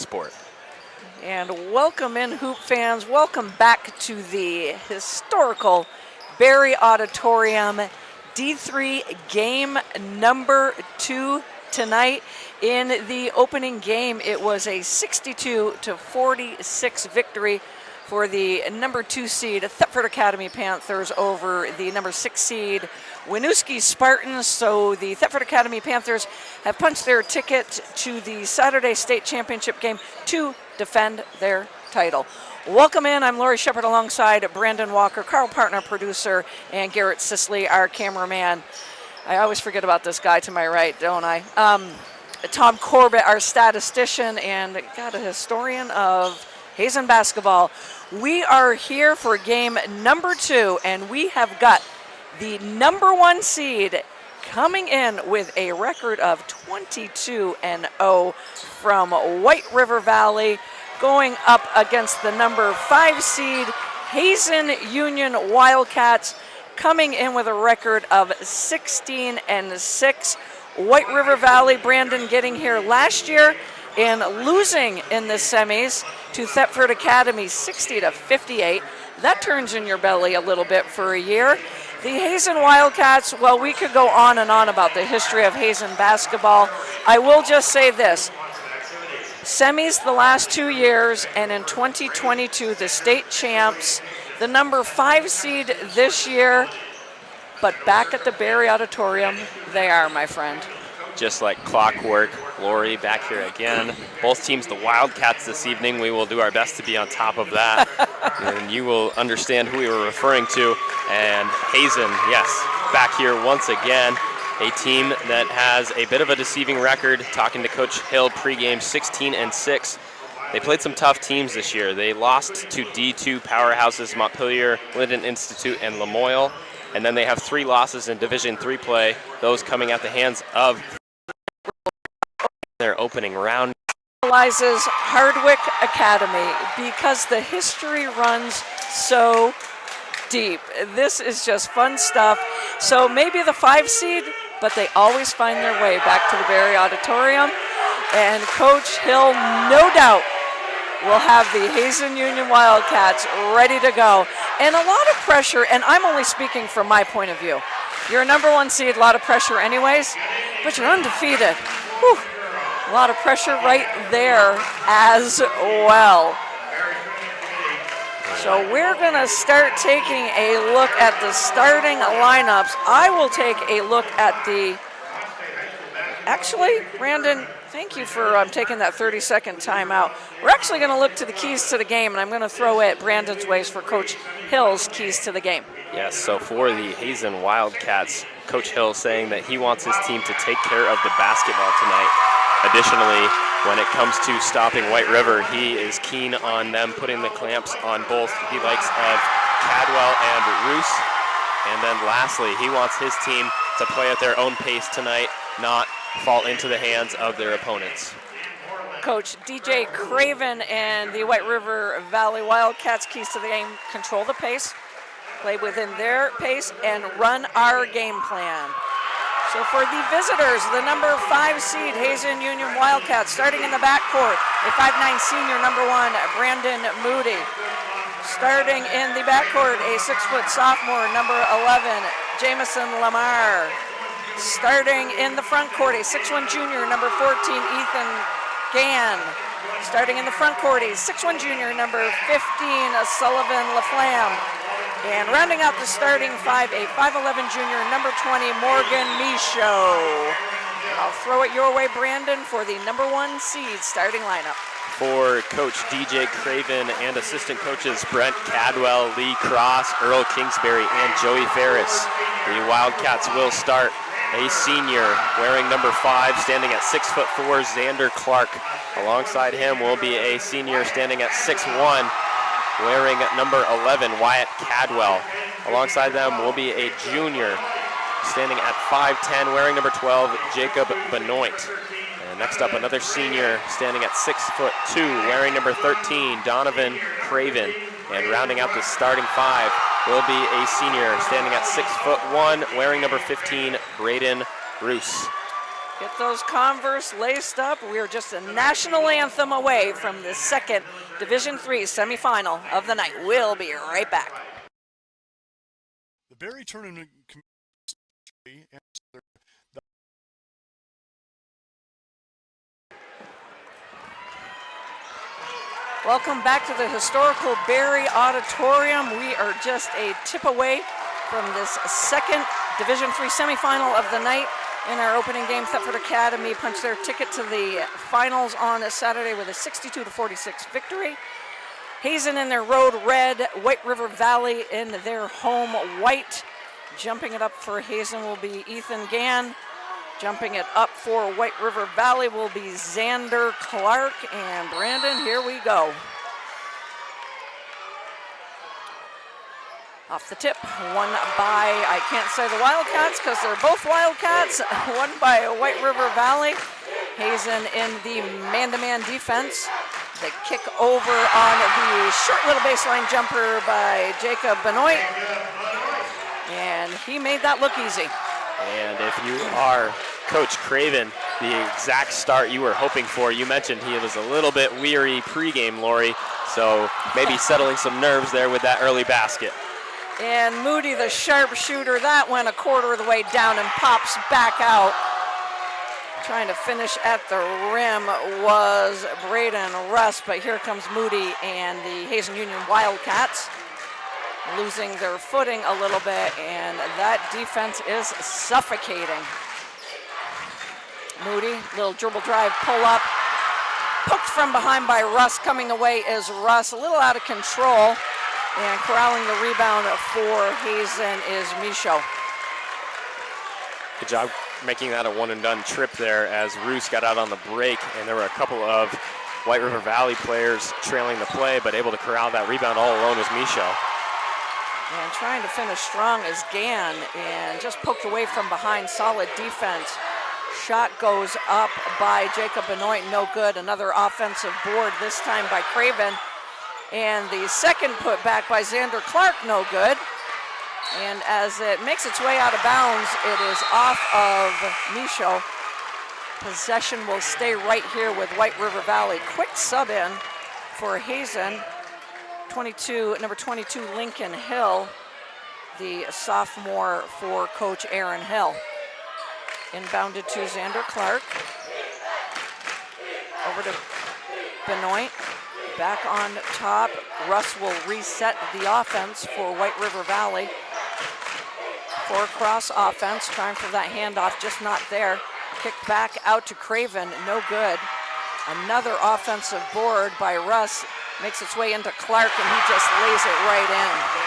sport. And welcome in, Hoop fans. Welcome back to the historical Barry Auditorium D3 game number 2 tonight. In the opening game, it was a 62-46 victory for the number 2 seed Thetford Academy Panthers over the number 6 seed Winooski Spartans. So the Thetford Academy Panthers have punched their ticket to the Saturday State Championship game to defend their title. Welcome in. I'm Lori Shepard alongside Brandon Walker, Carl Partner, producer, and Garrett Sisley, our cameraman. I always forget about this guy to my right, don't I? Tom Corbett, our statistician, and got a historian of Hazen basketball. We are here for game number 2, and we have got the number 1 seed coming in with a record of 22-0 from White River Valley, going up against the number 5 seed Hazen Union Wildcats, coming in with a record of 16-6. White River Valley, Brandon, getting here last year and losing in the semis to Thetford Academy 60-58. That turns in your belly a little bit for a year. The Hazen Wildcats, well, we could go on and on about the history of Hazen basketball. I will just say this. Semis the last 2 years, and in 2022, the state champs, the number 5 seed this year, but back at the Barry Auditorium, they are, my friend. Just like clockwork, Lori back here again. Both teams, the Wildcats this evening. We will do our best to be on top of that. And you will understand who we were referring to. And Hazen, yes, back here once again. A team that has a bit of a deceiving record. Talking to Coach Hill pregame, 16-6. They played some tough teams this year. They lost to D2 powerhouses Montpelier, Linden Institute, and Lamoille. And then they have 3 losses in Division III play, those coming at the hands of their opening round. Realizes Hardwick Academy, because the history runs so deep. This is just fun stuff. So maybe the 5 seed, but they always find their way back to the Barry Auditorium. And Coach Hill, no doubt, will have the Hazen Union Wildcats ready to go. And a lot of pressure, and I'm only speaking from my point of view. You're a number 1 seed, a lot of pressure anyways, but you're undefeated. Whew. A lot of pressure right there as well. So we're going to start taking a look at the starting lineups. I will take a look at the... Actually, Brandon, thank you for taking that 30-second timeout. We're actually going to look to the keys to the game, and I'm going to throw it Brandon's ways for Coach Hill's keys to the game. Yes, so for the Hazen Wildcats, Coach Hill saying that he wants his team to take care of the basketball tonight. Additionally, when it comes to stopping White River, he is keen on them putting the clamps on both the likes of Cadwell and Roos. And then lastly, he wants his team to play at their own pace tonight, not fall into the hands of their opponents. Coach DJ Craven and the White River Valley Wildcats, keys to the game: control the pace, play within their pace, and run our game plan. So for the visitors, the number 5 seed Hazen Union Wildcats, starting in the backcourt, a 5'9" senior, number 1, Brandon Moodie. Starting in the backcourt, a 6-foot sophomore, number 11, Jameson Lamarre. Starting in the front court, a 6'1" junior, number 14, Ethan Gann. Starting in the front court, a 6'1" junior, number 15, Sullivan LaFlamme. And rounding out the starting 5, a 5'11" junior, number 20, Morgan Michaud. I'll throw it your way, Brandon, for the number 1 seed starting lineup. For Coach DJ Craven and assistant coaches Brent Cadwell, Lee Cross, Earl Kingsbury, and Joey Ferris, the Wildcats will start a senior wearing number 5, standing at 6'4", Xander Clark. Alongside him will be a senior standing at 6'1", wearing number 11, Wyatt Cadwell. Alongside them will be a junior standing at 5'10", wearing number 12, Jacob Benoit. And next up, another senior standing at 6'2", wearing number 13, Donovan Craven. And rounding out the starting 5 will be a senior standing at 6'1", wearing number 15, Braden Roos. Get those Converse laced up. We are just a national anthem away from the second Division III semifinal of the night. We'll be right back. The Berry Tournament Committee and welcome back to the historical Berry Auditorium. We are just a tip away from this second Division III semifinal of the night. In our opening game, Thetford Academy punched their ticket to the finals on Saturday with a 62-46 victory. Hazen in their road red, White River Valley in their home white. Jumping it up for Hazen will be Ethan Gann. Jumping it up for White River Valley will be Xander Clark. And Brandon, here we go. Off the tip, one by, I can't say the Wildcats because they're both Wildcats, one by White River Valley. Hazen in the man-to-man defense. The kick over on the short little baseline jumper by Jacob Benoit. And he made that look easy. And if you are Coach Craven, the exact start you were hoping for, you mentioned he was a little bit weary pregame, Lori, so maybe settling some nerves there with that early basket. And Moodie, the sharpshooter, that went a quarter of the way down and pops back out. Trying to finish at the rim was Braden Russ, but here comes Moodie and the Hazen Union Wildcats losing their footing a little bit, and that defense is suffocating. Moodie, little dribble drive, pull up, poked from behind by Russ. Coming away is Russ, a little out of control. And corralling the rebound for Hazen is Michaud. Good job making that a one-and-done trip there as Roos got out on the break, and there were a couple of White River Valley players trailing the play, but able to corral that rebound all alone was Michaud. And trying to finish strong is Gann, and just poked away from behind, solid defense. Shot goes up by Jacob Benoit, no good. Another offensive board, this time by Craven. And the second put back by Xander Clark, no good. And as it makes its way out of bounds, it is off of Michaud. Possession will stay right here with White River Valley. Quick sub in for Hazen. Number 22, Lincoln Hill, the sophomore for Coach Aaron Hill. Inbounded to Xander Clark. Over to Benoit. Back on top, Russ will reset the offense for White River Valley. Four-cross offense, trying for that handoff, just not there. Kicked back out to Craven, no good. Another offensive board by Russ, makes its way into Clark, and he just lays it right in.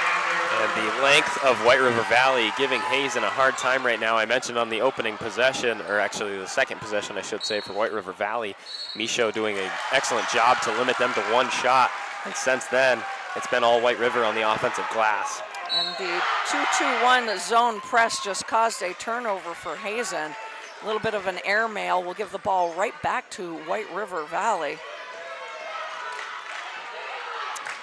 And the length of White River Valley giving Hazen a hard time right now. I mentioned on the opening possession, or actually the second possession, I should say, for White River Valley, Michaud doing an excellent job to limit them to one shot. And since then, it's been all White River on the offensive glass. And the 2-2-1 zone press just caused a turnover for Hazen. A little bit of an airmail will give the ball right back to White River Valley.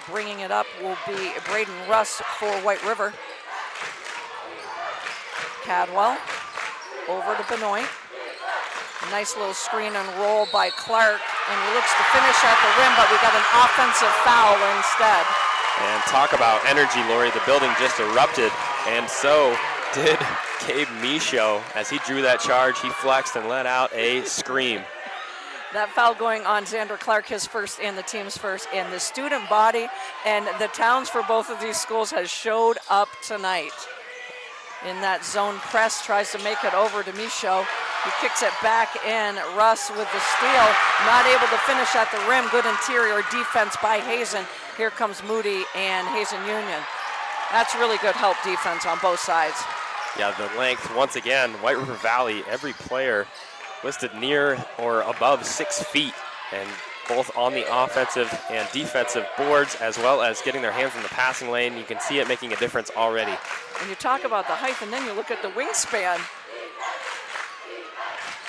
Bringing it up will be Braden Russ for White River. Cadwell over to Benoit. Nice little screen and roll by Clark, and he looks to finish at the rim, but we got an offensive foul instead. And talk about energy, Lori. The building just erupted, and so did Gabe Michaud. As he drew that charge, he flexed and let out a scream. That foul going on Xander Clark, his first and the team's first, and the student body and the towns for both of these schools has showed up tonight. In that zone press, tries to make it over to Michaud. He kicks it back in. Russ with the steal, not able to finish at the rim. Good interior defense by Hazen. Here comes Moodie and Hazen Union. That's really good help defense on both sides. Yeah, the length, once again, White River Valley, every player listed near or above 6 feet, and both on the offensive and defensive boards, as well as getting their hands in the passing lane. You can see it making a difference already. When you talk about the height, and then you look at the wingspan.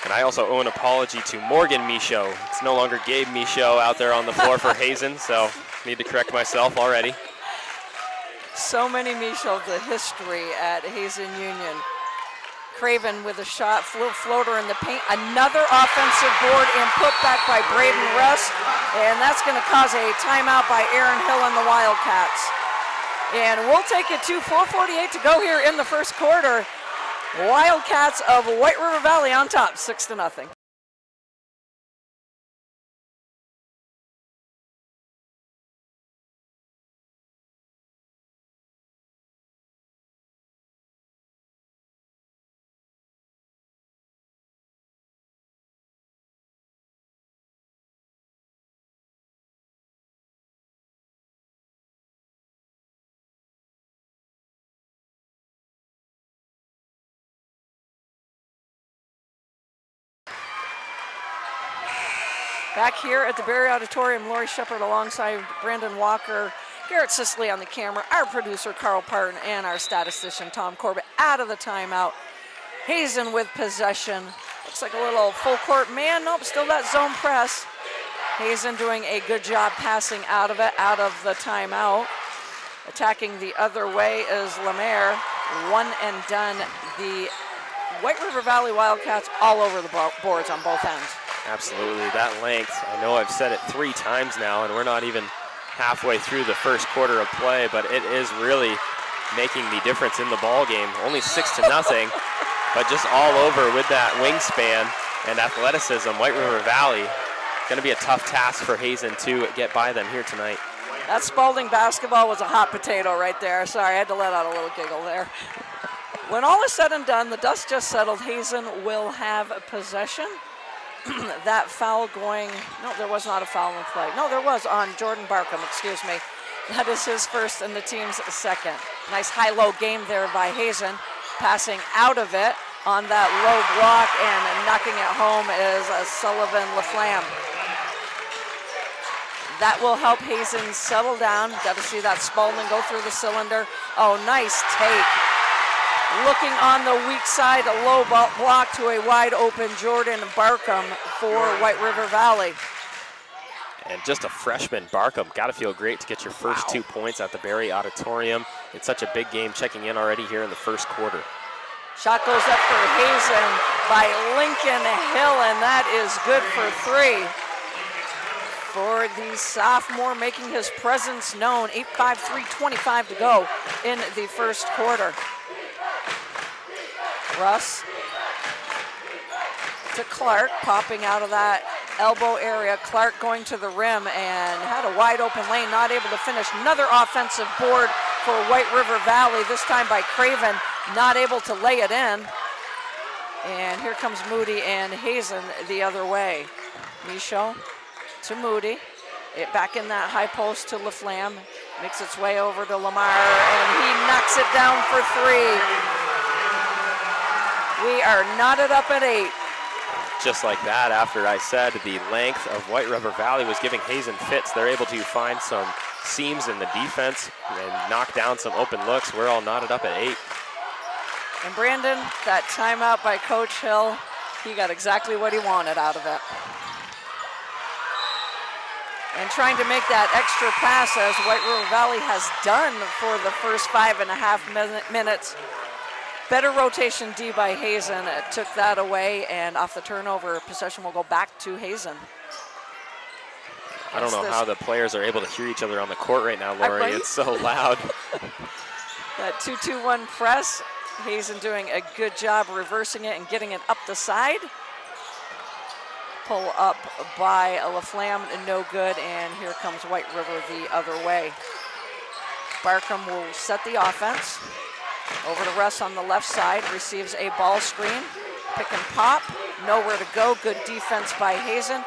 And I also owe an apology to Morgan Michaud. It's no longer Gabe Michaud out there on the floor for Hazen, so need to correct myself already. So many Michaud, the history at Hazen Union. Craven with a shot, little floater in the paint. Another offensive board and put back by Braden Russ. And that's going to cause a timeout by Aaron Hill and the Wildcats. And we'll take it to 4:48 to go here in the first quarter. Wildcats of White River Valley on top, 6-0. Back here at the Barry Auditorium, Lori Shepard alongside Brandon Walker, Garrett Sisley on the camera, our producer Carl Parton, and our statistician Tom Corbett out of the timeout. Hazen with possession. Looks like a little full court man. Nope, still that zone press. Hazen doing a good job passing out of it, out of the timeout. Attacking the other way is Lamarre. One and done. The White River Valley Wildcats all over the boards on both ends. Absolutely, that length. I know I've said it 3 times now, and we're not even halfway through the first quarter of play, but it is really making the difference in the ball game. Only 6-0, but just all over with that wingspan and athleticism. White River Valley, going to be a tough task for Hazen to get by them here tonight. That Spalding basketball was a hot potato right there. Sorry, I had to let out a little giggle there. When all is said and done, the dust just settled. Hazen will have possession. That foul going, no, there was not a foul in play. No, there was on Jordan Barkham, excuse me. That is his first and the team's second. Nice high-low game there by Hazen. Passing out of it on that low block and knocking it home is Sullivan LaFlamme. That will help Hazen settle down. Got to see that Spalding go through the cylinder. Oh, nice take. Looking on the weak side, a low block to a wide open Jordan Barkham for White River Valley. And just a freshman, Barkham. Got to feel great to get your first 2 points at the Barry Auditorium. It's such a big game checking in already here in the first quarter. Shot goes up for Hazen by Lincoln Hill, and that is good for 3. For the sophomore making his presence known, 8-5, 3:25 to go in the first quarter. Russ to Clark, popping out of that elbow area. Clark going to the rim and had a wide open lane, not able to finish. Another offensive board for White River Valley, this time by Craven, not able to lay it in. And here comes Moodie and Hazen the other way. Michaud to Moodie. It back in that high post to LaFlamme. Makes its way over to Lamarre, and he knocks it down for 3. We are knotted up at 8. Just like that, after I said the length of White River Valley was giving Hazen fits, they're able to find some seams in the defense and knock down some open looks. We're all knotted up at 8. And Brandon, that timeout by Coach Hill, he got exactly what he wanted out of it. And trying to make that extra pass, as White River Valley has done for the first 5.5 minutes. Better rotation D by Hazen. It took that away, and off the turnover, possession will go back to Hazen. I don't know how the players are able to hear each other on the court right now, Lori. Right? It's so loud. That 2-2-1 press. Hazen doing a good job reversing it and getting it up the side. Pull up by LaFlamme, no good, and here comes White River the other way. Barkham will set the offense. Over to Russ on the left side, receives a ball screen. Pick and pop, nowhere to go. Good defense by Hazen.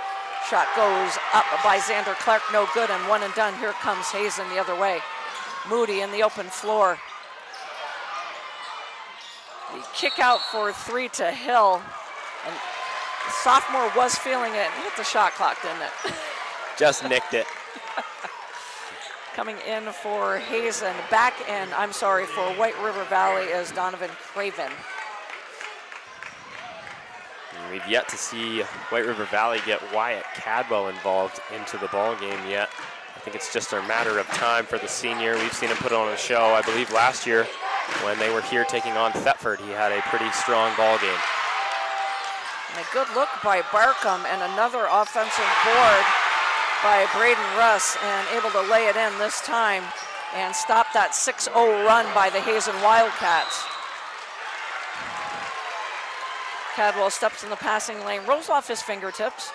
Shot goes up by Xander Clark, no good, and one and done. Here comes Hazen the other way. Moodie in the open floor. The kick out for 3 to Hill. And the sophomore was feeling it. Hit the shot clock, didn't it? Just nicked it. Coming in for Hazen, back in, I'm sorry, for White River Valley is Donovan Craven. And we've yet to see White River Valley get Wyatt Cadwell involved into the ball game yet. I think it's just a matter of time for the senior. We've seen him put on a show, I believe last year, when they were here taking on Thetford. He had a pretty strong ball game. And a good look by Barkham and another offensive board by Braden Russ, and able to lay it in this time and stop that 6-0 run by the Hazen Wildcats. Cadwell steps in the passing lane, rolls off his fingertips.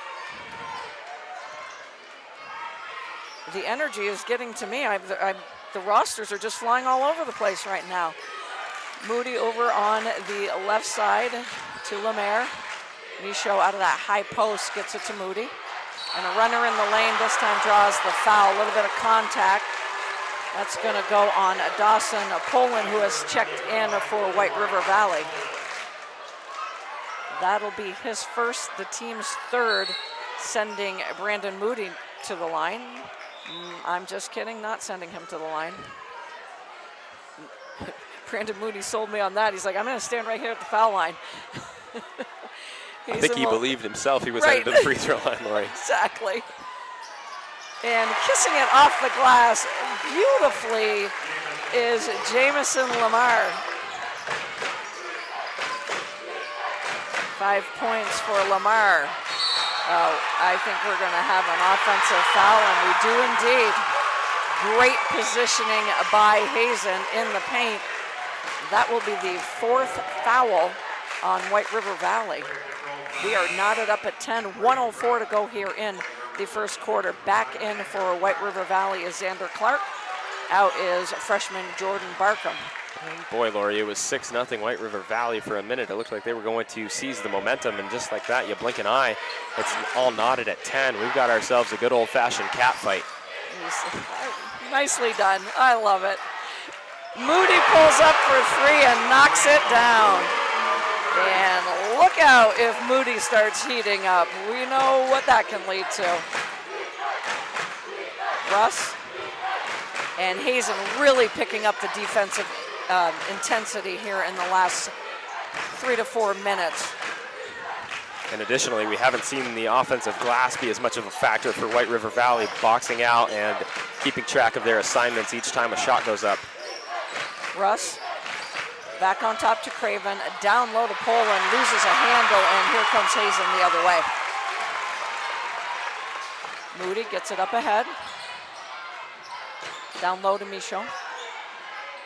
The energy is getting to me. The rosters are just flying all over the place right now. Moodie over on the left side to Lamarre. Michaud out of that high post gets it to Moodie. And a runner in the lane this time draws the foul. A little bit of contact. That's going to go on Dawson Poland, who has checked in for White River Valley. That'll be his first, the team's third, sending Brandon Moodie to the line. I'm just kidding, not sending him to the line. Brandon Moodie sold me on that. He's like, I'm going to stand right here at the foul line. I think he believed himself he was headed to the free throw line, Lori. Exactly. And kissing it off the glass beautifully is Jameson Lamarre. 5 points for Lamarre. I think we're going to have an offensive foul, and we do indeed. Great positioning by Hazen in the paint. That will be the 4th foul on White River Valley. We are knotted up at 10, 1:04 to go here in the first quarter. Back in for White River Valley is Xander Clark. Out is freshman Jordan Barkham. Boy, Lori, it was 6-0 White River Valley for a minute. It looked like they were going to seize the momentum, and just like that, you blink an eye, it's all knotted at 10. We've got ourselves a good old-fashioned cat fight. Nicely done. I love it. Moodie pulls up for 3 and knocks it down. And look out if Moodie starts heating up. We know what that can lead to. Russ and Hazen really picking up the defensive intensity here in the last 3 to 4 minutes. And additionally, we haven't seen the offensive glass be as much of a factor for White River Valley, boxing out and keeping track of their assignments each time a shot goes up. Russ back on top to Craven, down low to Poland, loses a handle, and here comes Hazen the other way. Moodie gets it up ahead. Down low to Michaud.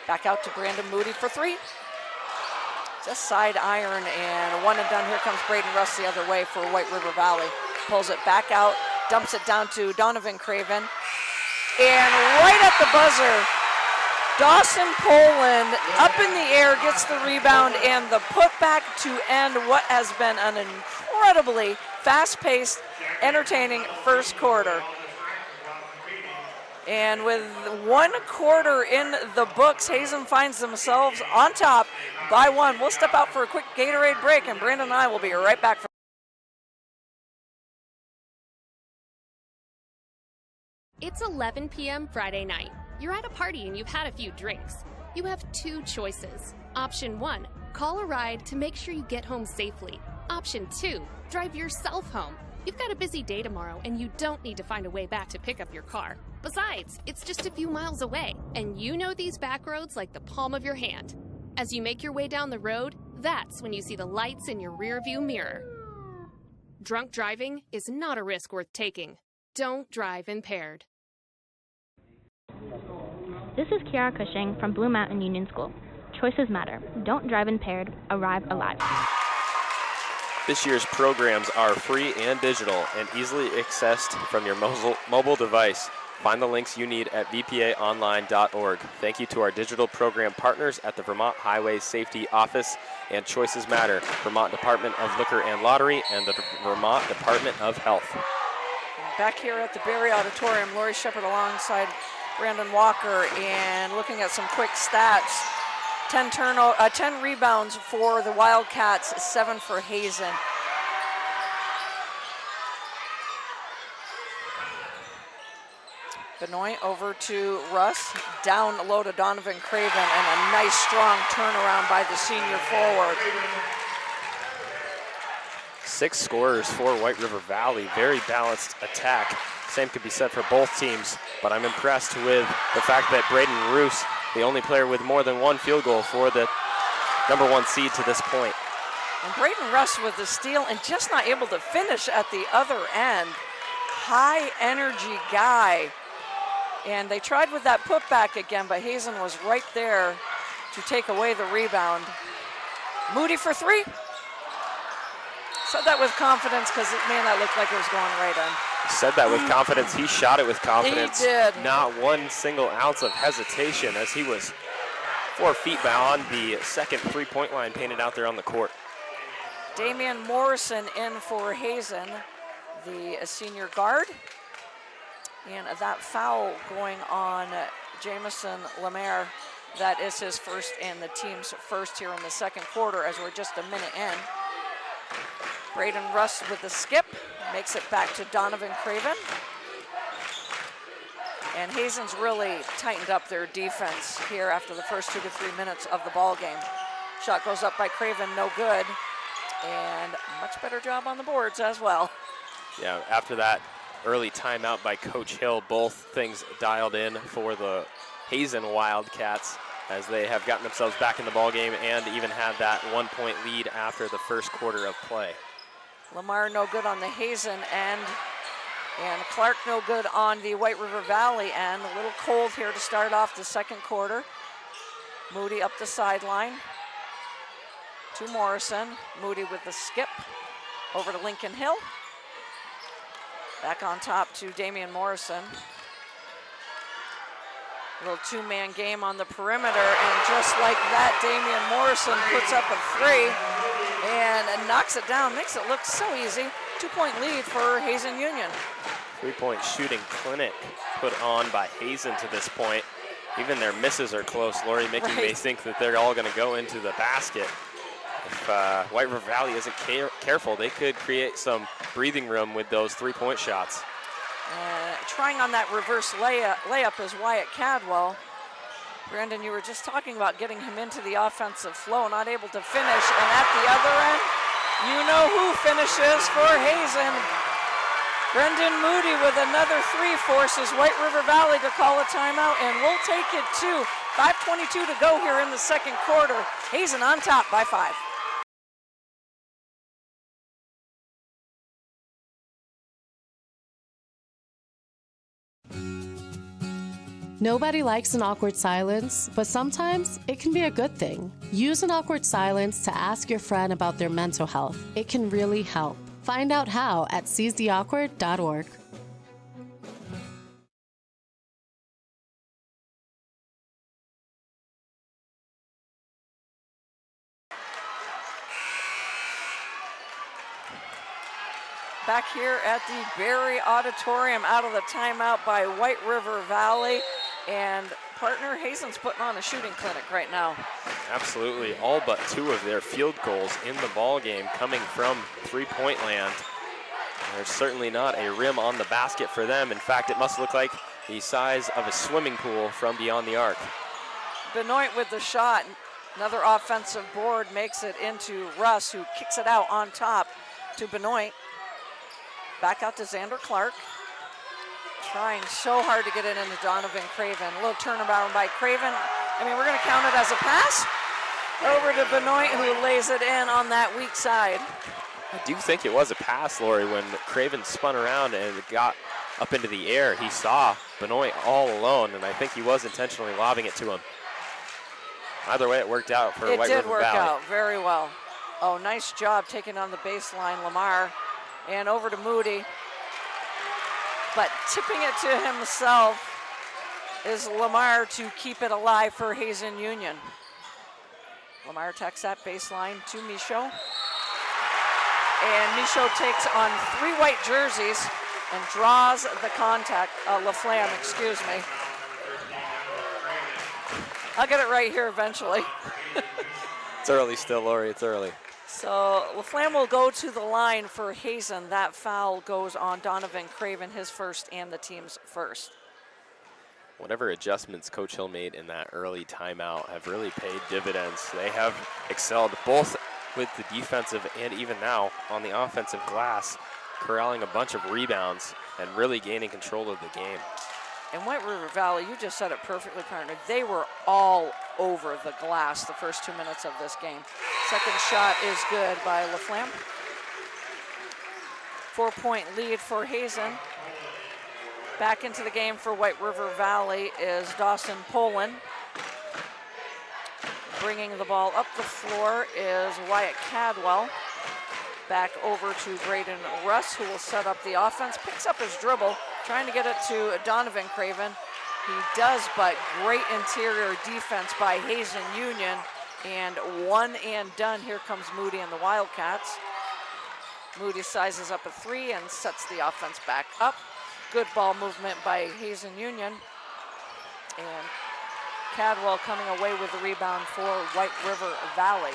Back out to Brandon Moodie for 3. Just side iron and 1 and done. Here comes Braden Russ the other way for White River Valley. Pulls it back out, dumps it down to Donovan Craven. And right at the buzzer, Dawson Poland up in the air, gets the rebound and the putback to end what has been an incredibly fast-paced, entertaining first quarter. And with 1 quarter in the books, Hazen finds themselves on top by 1. We'll step out for a quick Gatorade break, and Brandon and I will be right back. It's 11 p.m. Friday night. You're at a party and you've had a few drinks. You have 2 choices. Option 1, call a ride to make sure you get home safely. Option 2, drive yourself home. You've got a busy day tomorrow and you don't need to find a way back to pick up your car. Besides, it's just a few miles away, and you know these back roads like the palm of your hand. As you make your way down the road, that's when you see the lights in your rearview mirror. Drunk driving is not a risk worth taking. Don't drive impaired. This is Kiara Cushing from Blue Mountain Union School. Choices matter. Don't drive impaired. Arrive alive. This year's programs are free and digital and easily accessed from your mobile device. Find the links you need at vpaonline.org. Thank you to our digital program partners at the Vermont Highway Safety Office and Choices Matter, Vermont Department of Liquor and Lottery, and the Vermont Department of Health. Back here at the Berry Auditorium, Lori Shepard alongside Brandon Walker, and looking at some quick stats. 10 rebounds for the Wildcats, 7 for Hazen. Benoit over to Russ, down low to Donovan Craven, and a nice strong turnaround by the senior forward. 6 scorers for White River Valley, very balanced attack. Same could be said for both teams, but I'm impressed with the fact that Braden the only player with more than one field goal for the #1 seed to this point. And Braden Russ with the steal and just not able to finish at the other end. High energy guy. And they tried with that putback again, but Hazen was right there to take away the rebound. Moodie for three. Said that with confidence because, man, that looked like it was going right in. Said that with confidence. He shot it with confidence. He did. Not one single ounce of hesitation as he was 4 feet beyond the second three-point line painted out there on the court. Damian Morrison in for Hazen, the senior guard. And that foul going on Jameson Lamarre. That is his first and the team's first here in the second quarter as we're just a minute in. Braden Russ with the skip, makes it back to Donovan Craven. And Hazen's really tightened up their defense here after the first 2 to 3 minutes of the ball game. Shot goes up by Craven, no good. And much better job on the boards as well. Yeah, after that early timeout by Coach Hill, both things dialed in for the Hazen Wildcats as they have gotten themselves back in the ball game and even had that 1-point lead after the first quarter of play. Lamarre no good on the Hazen end, and Clark no good on the White River Valley end. A little cold here to start off the second quarter. Moodie up the sideline to Morrison. Moodie with the skip over to Lincoln Hill. Back on top to Damian Morrison. A little two-man game on the perimeter, and just like that, Damian Morrison puts up a three and knocks it down, makes it look so easy. 2-point lead for Hazen Union. 3-point shooting clinic put on by Hazen to this point. Even their misses are close, Lori, making me think that they're all going to go into the basket. If White River Valley isn't careful, they could create some breathing room with those 3-point shots. Trying on that reverse layup is Wyatt Cadwell. Brandon, you were just talking about getting him into the offensive flow, not able to finish. And at the other end, you know who finishes for Hazen. Brendan Moodie with another three forces White River Valley to call a timeout, and we'll take it to 5:22 to go here in the second quarter. Hazen on top by 5. Nobody likes an awkward silence, but sometimes it can be a good thing. Use an awkward silence to ask your friend about their mental health. It can really help. Find out how at seizetheawkward.org. Back here at the Berry Auditorium, out of the timeout by White River Valley. And partner, Hazen's putting on a shooting clinic right now. Absolutely, all but 2 of their field goals in the ball game coming from three-point land. There's certainly not a rim on the basket for them. In fact, it must look like the size of a swimming pool from beyond the arc. Benoit with the shot. Another offensive board makes it into Russ, who kicks it out on top to Benoit. Back out to Xander Clark. Trying so hard to get it into Donovan Craven. A little turnaround by Craven. I mean, we're going to count it as a pass. Over to Benoit, who lays it in on that weak side. I do think it was a pass, Lori, when Craven spun around and got up into the air. He saw Benoit all alone, and I think he was intentionally lobbing it to him. Either way, it worked out for White River Valley. It did work out very well. Oh, nice job taking on the baseline, Lamarre. And over to Moodie. But tipping it to himself is Lamarre to keep it alive for Hazen Union. Lamarre attacks that baseline to Michaud. And Michaud takes on 3 white jerseys and draws the contact, LaFlamme, excuse me. I'll get it right here eventually. It's early still, Lori, it's early. So LaFlamme will go to the line for Hazen. That foul goes on Donovan Craven, his first and the team's first. Whatever adjustments Coach Hill made in that early timeout have really paid dividends. They have excelled both with the defensive and even now on the offensive glass, corralling a bunch of rebounds and really gaining control of the game. And White River Valley, you just said it perfectly, partner. They were all over the glass the first 2 minutes of this game. Second shot is good by LaFlamme. 4-point lead for Hazen. Back into the game for White River Valley is Dawson Poland. Bringing the ball up the floor is Wyatt Cadwell. Back over to Braden Russ, who will set up the offense. Picks up his dribble, trying to get it to Donovan Craven. He does, but great interior defense by Hazen Union. And one and done. Here comes Moodie and the Wildcats. Moodie sizes up a three and sets the offense back up. Good ball movement by Hazen Union. And Cadwell coming away with the rebound for White River Valley.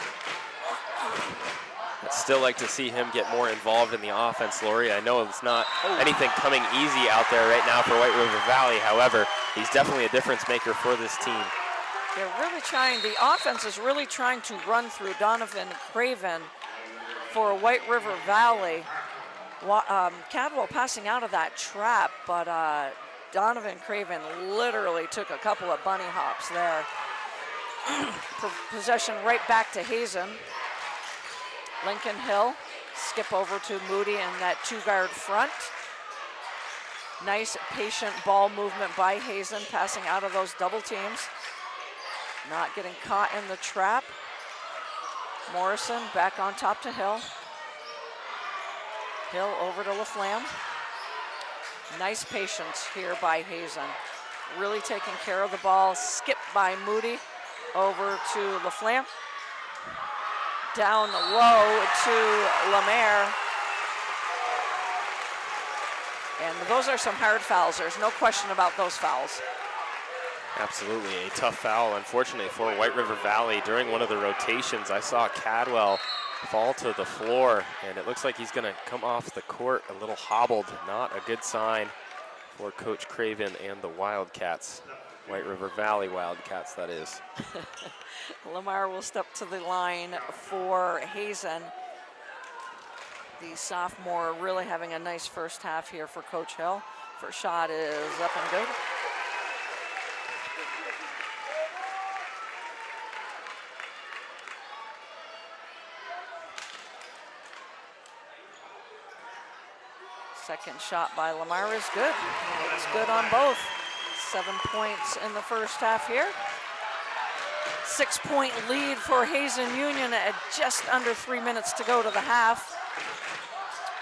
I'd still like to see him get more involved in the offense, Lori. I know it's not anything coming easy out there right now for White River Valley. However, he's definitely a difference maker for this team. They're really trying, the offense is really trying to run through Donovan Craven for White River Valley. Cadwell passing out of that trap, but Donovan Craven literally took a couple of bunny hops there. Possession right back to Hazen. Lincoln Hill, skip over to Moodie in that two-guard front. Nice, patient ball movement by Hazen, passing out of those double teams. Not getting caught in the trap. Morrison back on top to Hill. Hill over to LaFlamme. Nice patience here by Hazen. Really taking care of the ball. Skip by Moodie over to LaFlamme. Down low to Lamarre. And those are some hard fouls. There's no question about those fouls. Absolutely, a tough foul, unfortunately, for White River Valley. During one of the rotations, I saw Cadwell fall to the floor, and it looks like he's gonna come off the court a little hobbled. Not a good sign for Coach Craven and the Wildcats. White River Valley Wildcats, that is. Lamarre will step to the line for Hazen. The sophomore really having a nice first half here for Coach Hill. First shot is up and good. Second shot by Lamarre is good. It's good on both. 7 points in the first half here. 6-point lead for Hazen Union at just under 3 minutes to go to the half.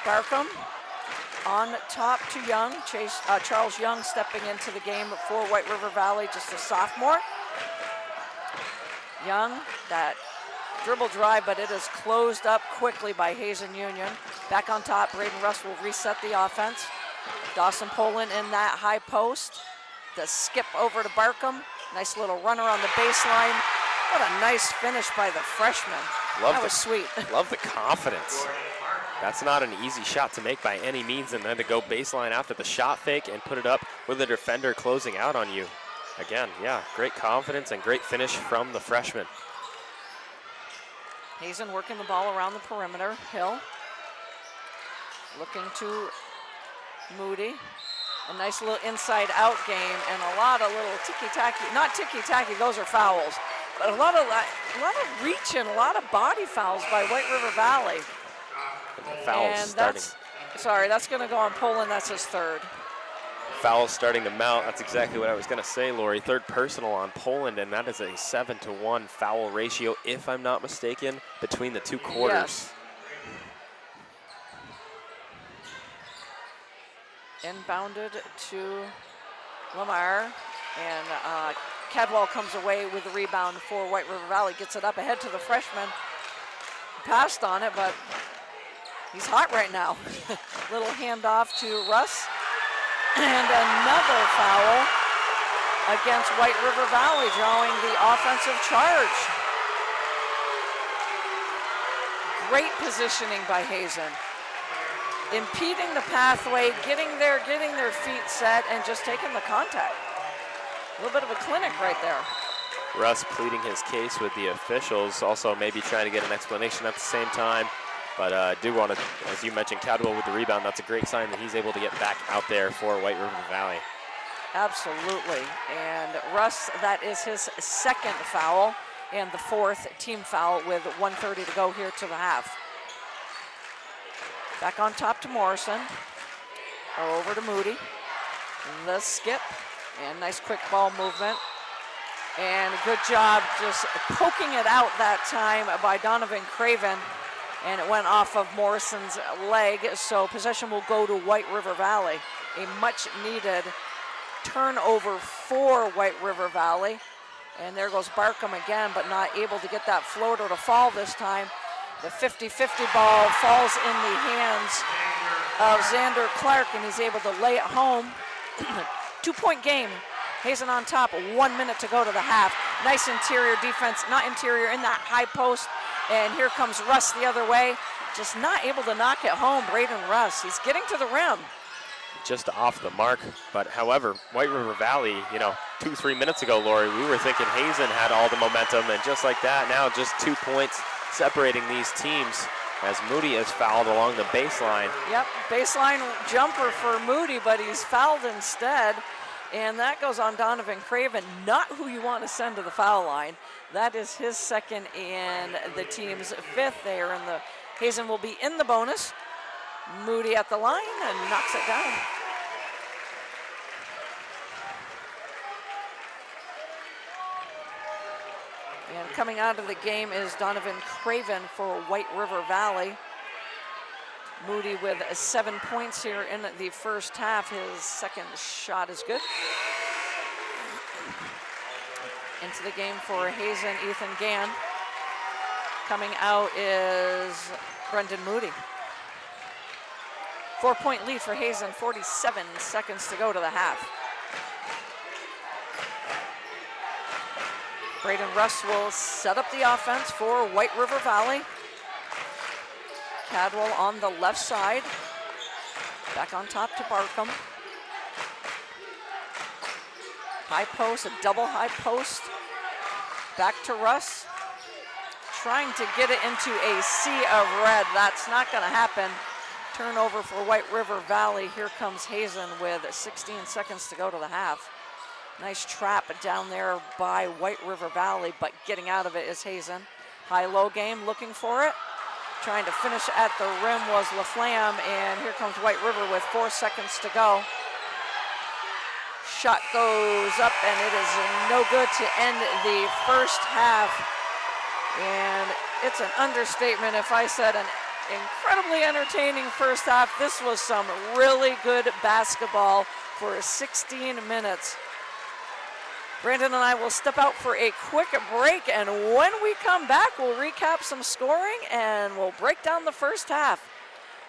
Barkham on top to Young. Charles Young stepping into the game for White River Valley, just a sophomore. Young, that dribble drive, but it is closed up quickly by Hazen Union. Back on top, Braden Russ will reset the offense. Dawson Poland in that high post. The skip over to Barkham. Nice little runner on the baseline. What a nice finish by the freshman. That was sweet. Love the confidence. That's not an easy shot to make by any means, and then to go baseline after the shot fake and put it up with the defender closing out on you. Again, yeah, great confidence and great finish from the freshman. Hazen working the ball around the perimeter. Hill looking to Moodie. A nice little inside-out game and a lot of little ticky-tacky, not ticky-tacky, those are fouls, but a lot of reach and a lot of body fouls by White River Valley. Fouls starting. That's going to go on Poland. That's his third. Fouls starting to mount. That's exactly what I was going to say, Lori. Third personal on Poland, and that is a 7-to-1 foul ratio, if I'm not mistaken, between the two quarters. Yes. Inbounded to Lamarre, and Cadwell comes away with the rebound for White River Valley, gets it up ahead to the freshman. Passed on it, but he's hot right now. Little handoff to Russ, and another foul against White River Valley, drawing the offensive charge. Great positioning by Hazen. Impeding the pathway, getting their feet set, and just taking the contact. A little bit of a clinic right there. Russ pleading his case with the officials, also maybe trying to get an explanation at the same time. But I do want to, as you mentioned, Cadwell with the rebound. That's a great sign that he's able to get back out there for White River Valley. Absolutely. And Russ, that is his second foul and the fourth team foul with 1:30 to go here to the half. Back on top to Morrison. Over to Moodie. The skip. And nice quick ball movement. And a good job just poking it out that time by Donovan Craven. And it went off of Morrison's leg. So possession will go to White River Valley. A much needed turnover for White River Valley. And there goes Barkham again, but not able to get that floater to fall this time. The 50-50 ball falls in the hands of Xander Clark, and he's able to lay it home. 2-point game. Hazen on top, 1 minute to go to the half. Nice interior defense, not interior, in that high post. And here comes Russ the other way. Just not able to knock it home, Braden Russ. He's getting to the rim. Just off the mark, but however, White River Valley, 2-3 minutes ago, Lori, we were thinking Hazen had all the momentum, and just like that, now just 2 points separating these teams as Moodie is fouled along the baseline. Yep, baseline jumper for Moodie, but he's fouled instead. And that goes on Donovan Craven, not who you want to send to the foul line. That is his second and the team's fifth there. And the Hazen will be in the bonus. Moodie at the line and knocks it down. And coming out of the game is Donovan Craven for White River Valley. Moodie with 7 points here in the first half. His second shot is good. Into the game for Hazen, Ethan Gann. Coming out is Brendan Moodie. 4-point lead for Hazen, 47 seconds to go to the half. Braden Russ will set up the offense for White River Valley. Cadwell on the left side. Back on top to Barkham. High post, a double high post. Back to Russ. Trying to get it into a sea of red. That's not going to happen. Turnover for White River Valley. Here comes Hazen with 16 seconds to go to the half. Nice trap down there by White River Valley, but getting out of it is Hazen. High-low game, looking for it. Trying to finish at the rim was LaFlamme, and here comes White River with 4 seconds to go. Shot goes up, and it is no good to end the first half. And it's an understatement if I said an incredibly entertaining first half. This was some really good basketball for 16 minutes. Brandon and I will step out for a quick break, and when we come back, we'll recap some scoring and we'll break down the first half.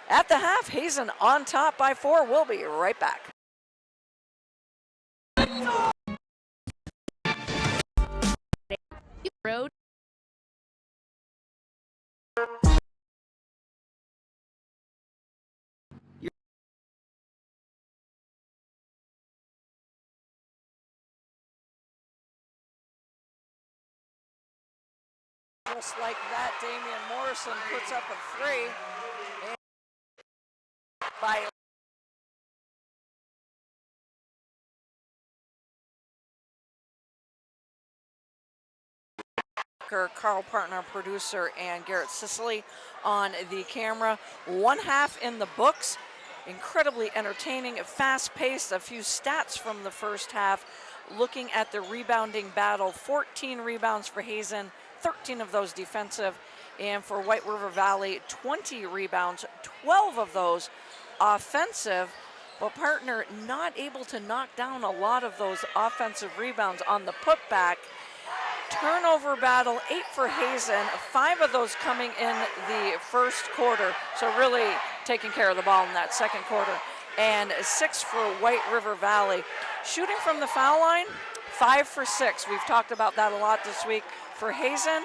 At the half, Hazen on top by 4. We'll be right back. Road. Just like that, Damian Morrison puts up a 3. And by Carl Partner, producer, and Garrett Sicily on the camera. One half in the books. Incredibly entertaining, fast-paced. A few stats from the first half. Looking at the rebounding battle, 14 rebounds for Hazen, 13 of those defensive, and for White River Valley, 20 rebounds, 12 of those offensive, but Partner not able to knock down a lot of those offensive rebounds on the putback. Turnover battle, 8 for Hazen, 5 of those coming in the first quarter, so really taking care of the ball in that second quarter, and 6 for White River Valley. Shooting from the foul line, 5 for 6. We've talked about that a lot this week. For Hazen,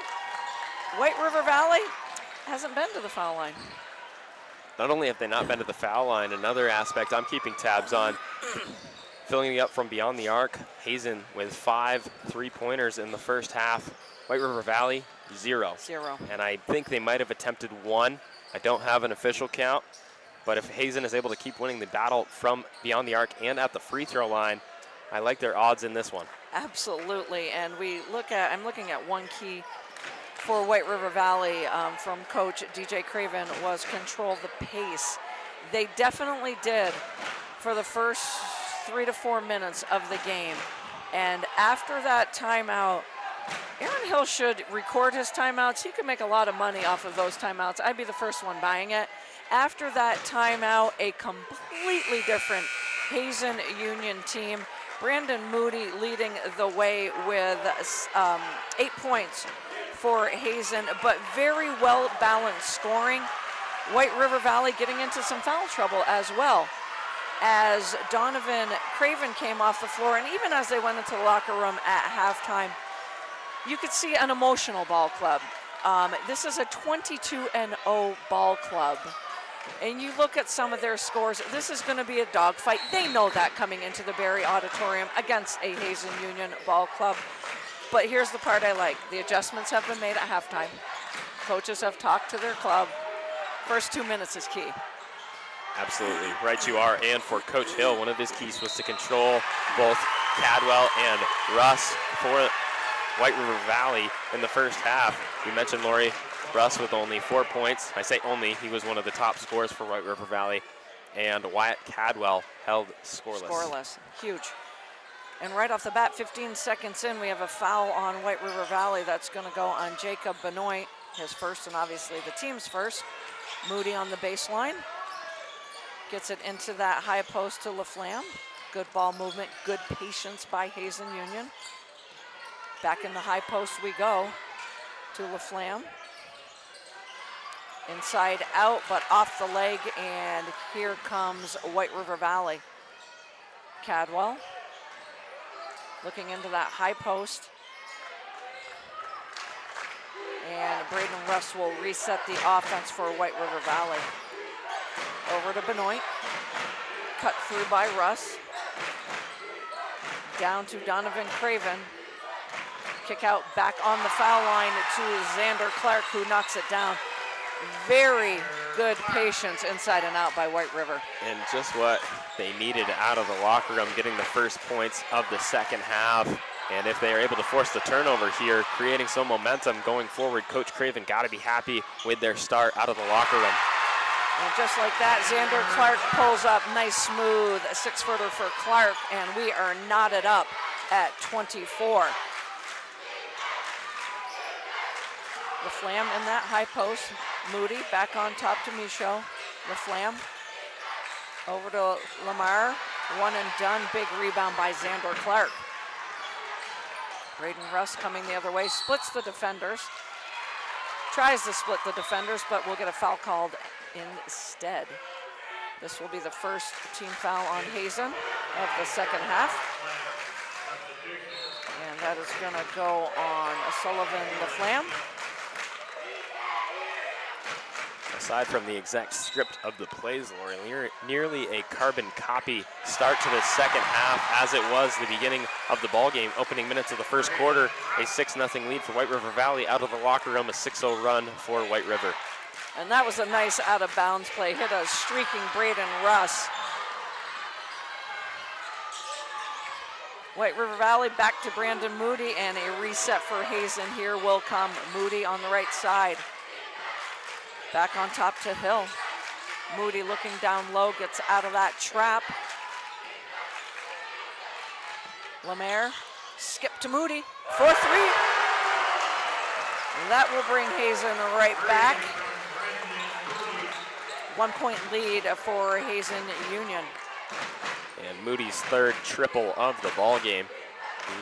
White River Valley hasn't been to the foul line. Not only have they not been to the foul line, another aspect I'm keeping tabs on, filling it up from beyond the arc, Hazen with 5 3-pointers in the first half. White River Valley, 0. And I think they might have attempted 1. I don't have an official count, but if Hazen is able to keep winning the battle from beyond the arc and at the free throw line, I like their odds in this one. Absolutely, and I'm looking at one key for White River Valley from Coach DJ Craven was control the pace. They definitely did for the first 3 to 4 minutes of the game. And after that timeout, Aaron Hill should record his timeouts. He could make a lot of money off of those timeouts. I'd be the first one buying it. After that timeout, a completely different Hazen Union team. Brandon Moodie leading the way with 8 points for Hazen, but very well balanced scoring. White River Valley getting into some foul trouble as well, as Donovan Craven came off the floor, and even as they went into the locker room at halftime, you could see an emotional ball club. This is a 22-0 ball club. And you look at some of their scores, this is going to be a dogfight. They know that coming into the Barry Auditorium against a Hazen Union ball club. But here's the part I like. The adjustments have been made at halftime. Coaches have talked to their club. First 2 minutes is key. Absolutely, right you are. And for Coach Hill, one of his keys was to control both Cadwell and Russ for White River Valley in the first half. You mentioned Lori Russ with only 4 points. I say only, he was one of the top scorers for White River Valley. And Wyatt Cadwell held scoreless. Scoreless, huge. And right off the bat, 15 seconds in, we have a foul on White River Valley. That's going to go on Jacob Benoit, his first and obviously the team's first. Moodie on the baseline. Gets it into that high post to LaFlamme. Good ball movement, good patience by Hazen Union. Back in the high post we go to LaFlamme. Inside out, but off the leg, and here comes White River Valley. Cadwell looking into that high post. And Braden Russ will reset the offense for White River Valley. Over to Benoit. Cut through by Russ. Down to Donovan Craven. Kick out back on the foul line to Xander Clark, who knocks it down. Very good patience inside and out by White River. And just what they needed out of the locker room, getting the first points of the second half. And if they are able to force the turnover here, creating some momentum going forward, Coach Craven got to be happy with their start out of the locker room. And just like that, Xander Clark pulls up, nice smooth 6-footer for Clark, and we are knotted up at 24. LaFlamme in that high post. Moodie back on top to Michaud. LaFlamme over to Lamarre. One and done. Big rebound by Xander Clark. Braden Russ coming the other way. Splits the defenders. Tries to split the defenders, but will get a foul called instead. This will be the first team foul on Hazen of the second half. And that is going to go on Sullivan LaFlamme. Aside from the exact script of the plays, Lori, nearly a carbon copy start to the second half as it was the beginning of the ball game. Opening minutes of the first quarter, a 6-0 lead for White River Valley. Out of the locker room, a 6-0 run for White River. And that was a nice out-of-bounds play. Hit a streaking Braden Russ. White River Valley back to Brandon Moodie, and a reset for Hazen here will come. Moodie on the right side. Back on top to Hill. Moodie looking down low, gets out of that trap. Lamarre, skip to Moodie for 3. That will bring Hazen right back. 1 point lead for Hazen Union. And Moodie's third triple of the ball game.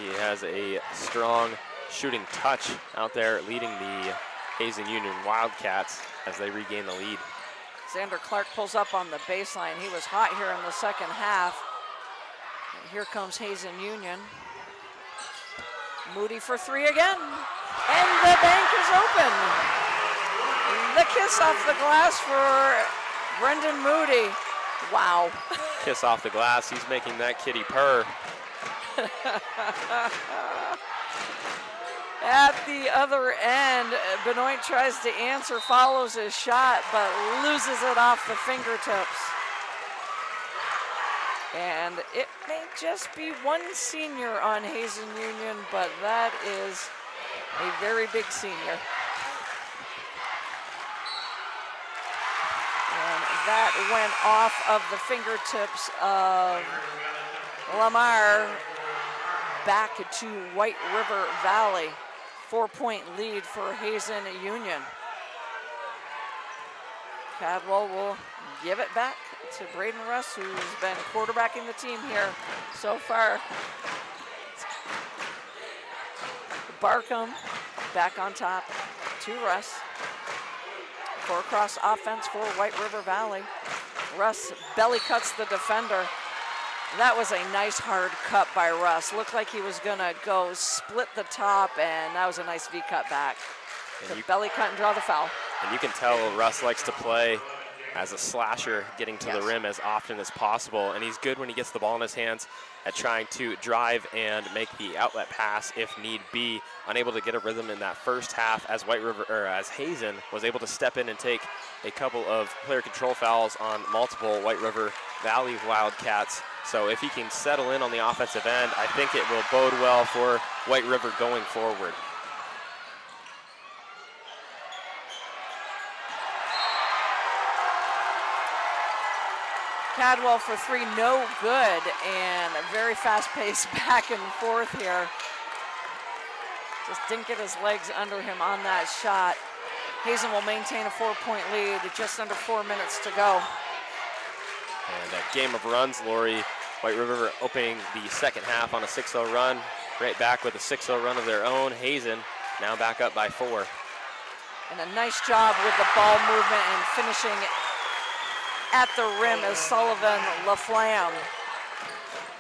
He has a strong shooting touch out there leading the Hazen Union Wildcats as they regain the lead. Xander Clark pulls up on the baseline. He was hot here in the second half. And here comes Hazen Union. Moodie for 3 again. And the bank is open. The kiss off the glass for Brendan Moodie. Wow. Kiss off the glass. He's making that kitty purr. At the other end, Benoit tries to answer, follows his shot, but loses it off the fingertips. And it may just be one senior on Hazen Union, but that is a very big senior. And that went off of the fingertips of Lamarre back to White River Valley. 4-point lead for Hazen Union. Cadwell will give it back to Braden Russ, who's been quarterbacking the team here so far. Barkham back on top to Russ. 4-cross offense for White River Valley. Russ belly cuts the defender. That was a nice hard cut by Russ. Looked like he was gonna go split the top, and that was a nice V cut back. The belly cut and draw the foul. And you can tell Russ likes to play as a slasher, getting to the rim as often as possible. And he's good when he gets the ball in his hands at trying to drive and make the outlet pass if need be. Unable to get a rhythm in that first half as as Hazen was able to step in and take a couple of player control fouls on multiple White River Valley Wildcats. So if he can settle in on the offensive end, I think it will bode well for White River going forward. Cadwell for three, no good, and a very fast-paced back and forth here. Just didn't get his legs under him on that shot. Hazen will maintain a 4-point lead, just under 4 minutes to go. And a game of runs, Lori. White River opening the second half on a 6-0 run, right back with a 6-0 run of their own. Hazen now back up by 4. And a nice job with the ball movement and finishing at the rim is Sullivan LaFlamme.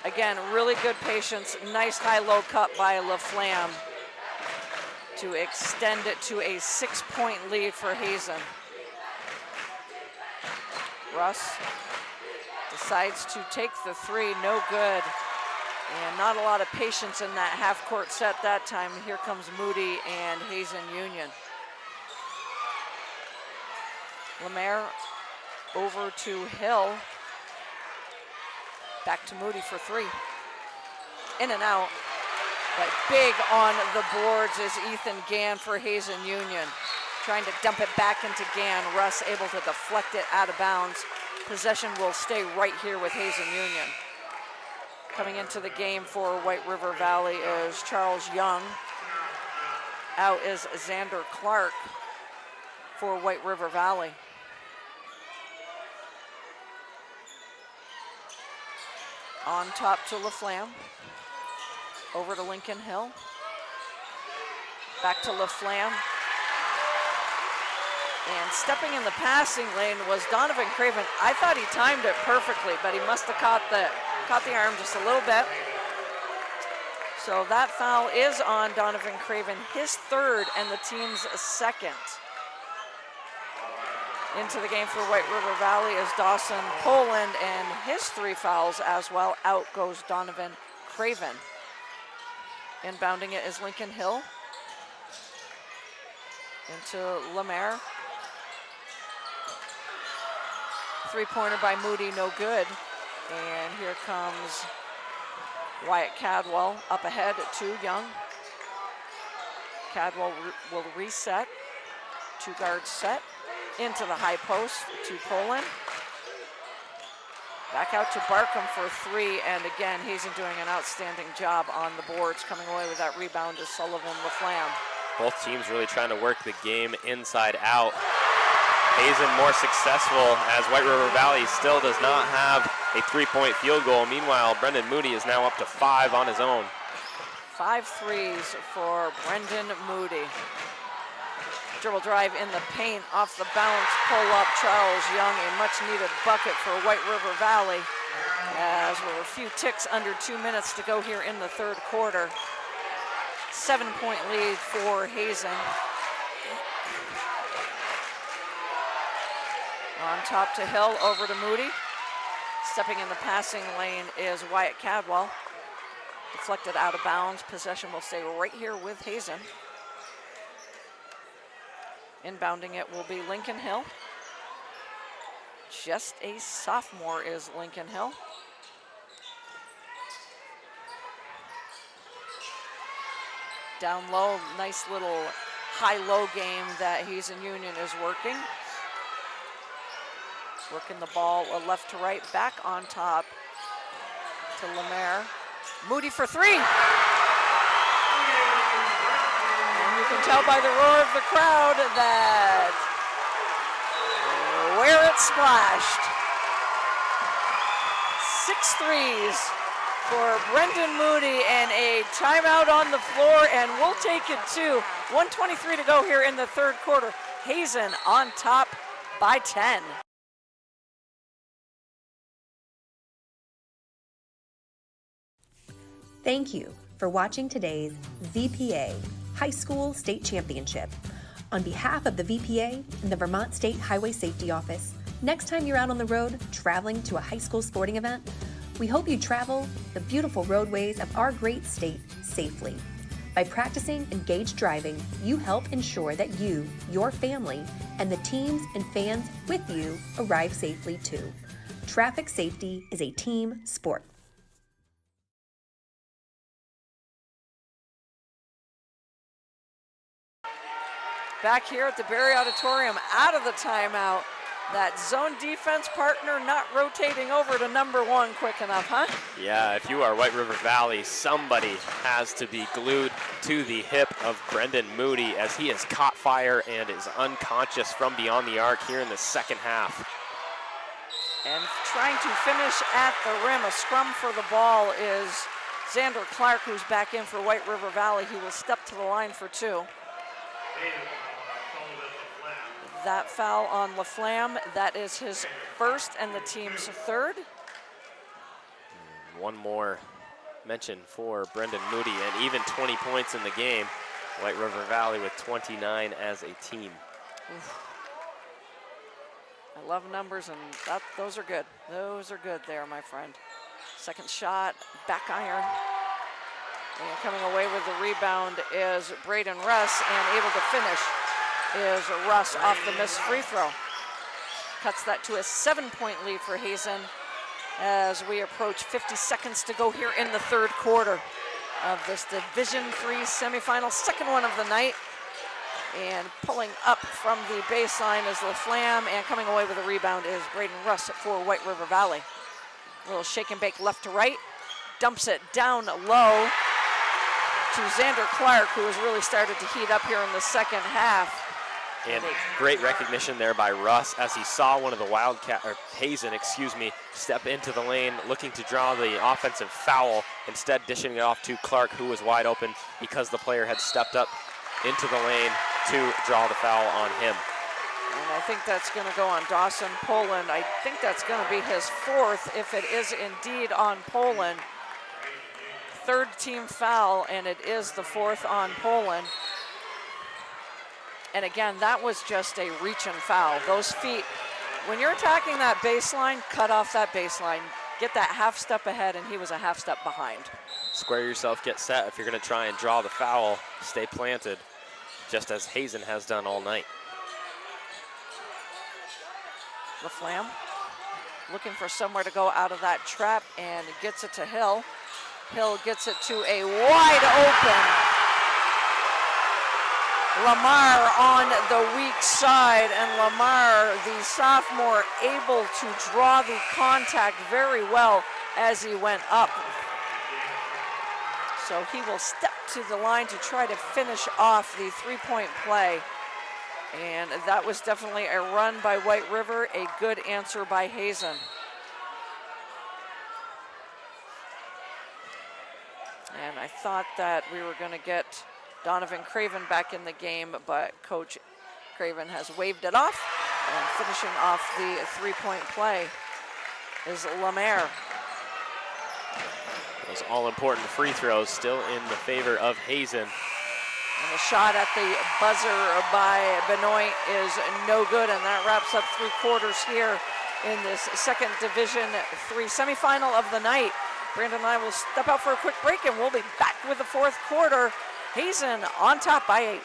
Again, really good patience. Nice high-low cut by LaFlamme to extend it to a 6-point lead for Hazen. Russ decides to take the three, no good. And not a lot of patience in that half-court set that time. Here comes Moodie and Hazen Union. Lamarre over to Hill. Back to Moodie for three. In and out. But big on the boards is Ethan Gann for Hazen Union. Trying to dump it back into Gann. Russ able to deflect it out of bounds. Possession will stay right here with Hazen Union. Coming into the game for White River Valley is Charles Young. Out is Xander Clark for White River Valley. On top to LaFlamme. Over to Lincoln Hill. Back to LaFlamme. And stepping in the passing lane was Donovan Craven. I thought he timed it perfectly, but he must have caught the arm just a little bit. So that foul is on Donovan Craven, his third and the team's second. Into the game for White River Valley is Dawson Poland, and his 3 fouls as well. Out goes Donovan Craven. Inbounding it is Lincoln Hill. Into Lamarre. 3-pointer by Moodie, no good. And here comes Wyatt Cadwell up ahead to Young. Cadwell will reset. 2 guards set. Into the high post to Poland. Back out to Barkham for 3, and again, Hazen doing an outstanding job on the boards. Coming away with that rebound is Sullivan LaFlamme. Both teams really trying to work the game inside out. Hazen more successful as White River Valley still does not have a 3-point field goal. Meanwhile, Brendan Moodie is now up to 5 on his own. 5 threes for Brendan Moodie. Dribble drive in the paint, off the bounce, pull up Charles Young, a much needed bucket for White River Valley. As we're a few ticks under 2 minutes to go here in the third quarter. 7-point lead for Hazen. On top to Hill, over to Moodie. Stepping in the passing lane is Wyatt Cadwell. Deflected out of bounds, possession will stay right here with Hazen. Inbounding it will be Lincoln Hill. Just a sophomore is Lincoln Hill. Down low, nice little high-low game that Hazen Union is working. Working the ball left to right, back on top to Lamarre. Moodie for three. And you can tell by the roar of the crowd that where it splashed. 6 threes for Brendan Moodie and a timeout on the floor, and we'll take it too. 1:23 to go here in the third quarter. Hazen on top by 10. Thank you for watching today's VPA High School State Championship. On behalf of the VPA and the Vermont State Highway Safety Office, next time you're out on the road traveling to a high school sporting event, we hope you travel the beautiful roadways of our great state safely. By practicing engaged driving, you help ensure that you, your family, and the teams and fans with you arrive safely too. Traffic safety is a team sport. Back here at the Berry Auditorium, out of the timeout. That zone defense partner not rotating over to number 1 quick enough, huh? Yeah, if you are White River Valley, somebody has to be glued to the hip of Brendan Moodie as he has caught fire and is unconscious from beyond the arc here in the second half. And trying to finish at the rim, a scrum for the ball is Xander Clark, who's back in for White River Valley. He will step to the line for 2. That foul on LaFlamme, that is his first and the team's third. One more mention for Brendan Moodie, and even 20 points in the game. White River Valley with 29 as a team. Oof. I love numbers, and those are good. Those are good there, my friend. Second shot, back iron. And coming away with the rebound is Braden Russ, and able to finish is Russ off the missed free throw. Cuts that to a 7-point lead for Hazen as we approach 50 seconds to go here in the third quarter of this Division III semifinal, second one of the night. And pulling up from the baseline is LaFlamme, and coming away with a rebound is Braden Russ for White River Valley. A little shake and bake left to right, dumps it down low to Xander Clark, who has really started to heat up here in the second half. And great recognition there by Russ as he saw one of the Hazen, step into the lane looking to draw the offensive foul, instead dishing it off to Clark, who was wide open because the player had stepped up into the lane to draw the foul on him. And I think that's going to go on Dawson Poland. I think that's going to be his 4th, if it is indeed on Poland. 3rd team foul, and it is the 4th on Poland. And again, that was just a reach and foul. Those feet, when you're attacking that baseline, cut off that baseline. Get that half step ahead, and he was a half step behind. Square yourself, get set. If you're going to try and draw the foul, stay planted, just as Hazen has done all night. LaFlamme looking for somewhere to go out of that trap, and gets it to Hill. Hill gets it to a wide open Lamarre on the weak side, and Lamarre, the sophomore, able to draw the contact very well as he went up. So he will step to the line to try to finish off the 3-point play. And that was definitely a run by White River, a good answer by Hazen. And I thought that we were going to get Donovan Craven back in the game, but Coach Craven has waved it off. And finishing off the 3-point play is Lamarre. Those all-important free throws still in the favor of Hazen. And the shot at the buzzer by Benoit is no good, and that wraps up 3 quarters here in this second Division III semifinal of the night. Brandon and I will step out for a quick break, and we'll be back with the 4th quarter. Hazen on top by 8.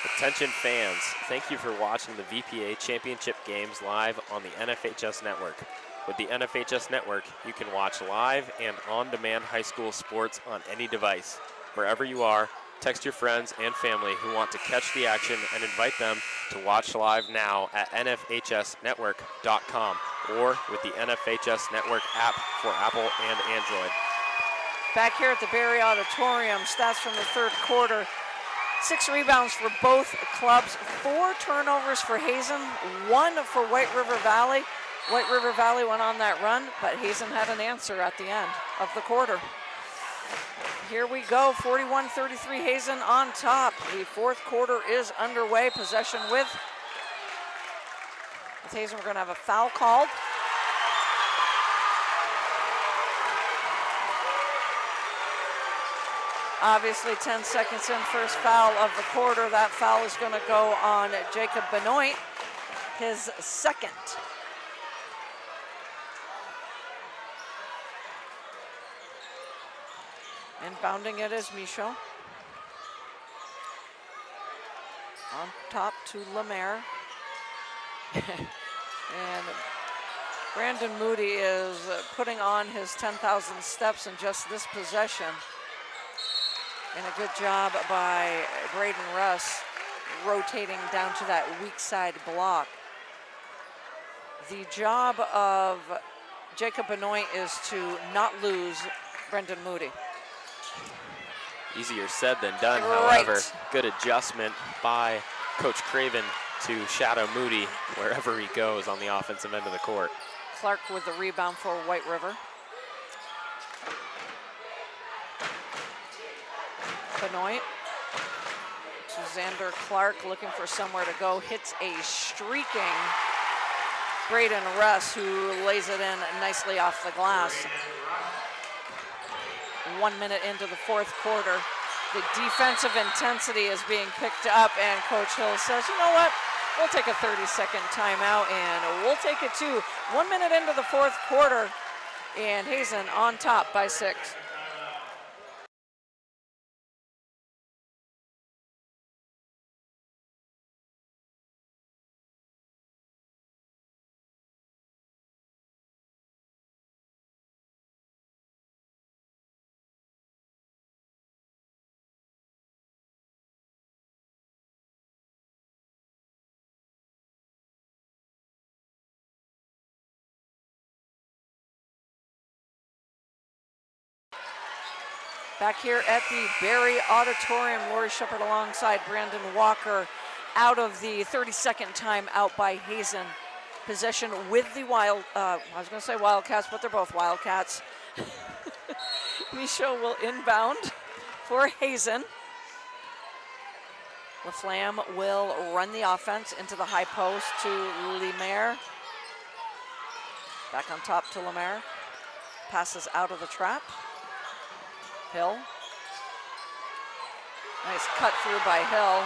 Attention fans, thank you for watching the VPA Championship Games live on the NFHS Network. With the NFHS Network, you can watch live and on-demand high school sports on any device. Wherever you are, text your friends and family who want to catch the action and invite them to watch live now at nfhsnetwork.com or with the NFHS Network app for Apple and Android. Back here at the Barry Auditorium, stats from the third quarter. 6 rebounds for both clubs, 4 turnovers for Hazen, 1 for White River Valley. White River Valley went on that run, but Hazen had an answer at the end of the quarter. Here we go, 41-33, Hazen on top. The fourth quarter is underway, possession with Hazen. We're going to have a foul called. Obviously 10 seconds in, first foul of the quarter. That foul is going to go on Jacob Benoit, his second. Inbounding it is Michaud. On top to Lamarre. And Brandon Moodie is putting on his 10,000 steps in just this possession. And a good job by Braden Russ rotating down to that weak side block. The job of Jacob Benoit is to not lose Brendan Moodie. Easier said than done, Right. however. Good adjustment by Coach Craven to shadow Moodie wherever he goes on the offensive end of the court. Clark with the rebound for White River. Benoit to Xander Clark, looking for somewhere to go, hits a streaking Braden Russ, who lays it in nicely off the glass. 1 minute into the fourth quarter, the defensive intensity is being picked up, and Coach Hill says, you know what, we'll take a 30-second timeout, and we'll take it too. 1 minute into the fourth quarter, and Hazen on top by 6. Back here at the Barry Auditorium, Lori Shepard alongside Brandon Walker out of the 30-second timeout by Hazen. Possession with the I was going to say Wildcats, but they're both Wildcats. Michaud will inbound for Hazen. LaFlamme will run the offense into the high post to Lamarre. Back on top to Lamarre. Passes out of the trap. Hill. Nice cut through by Hill.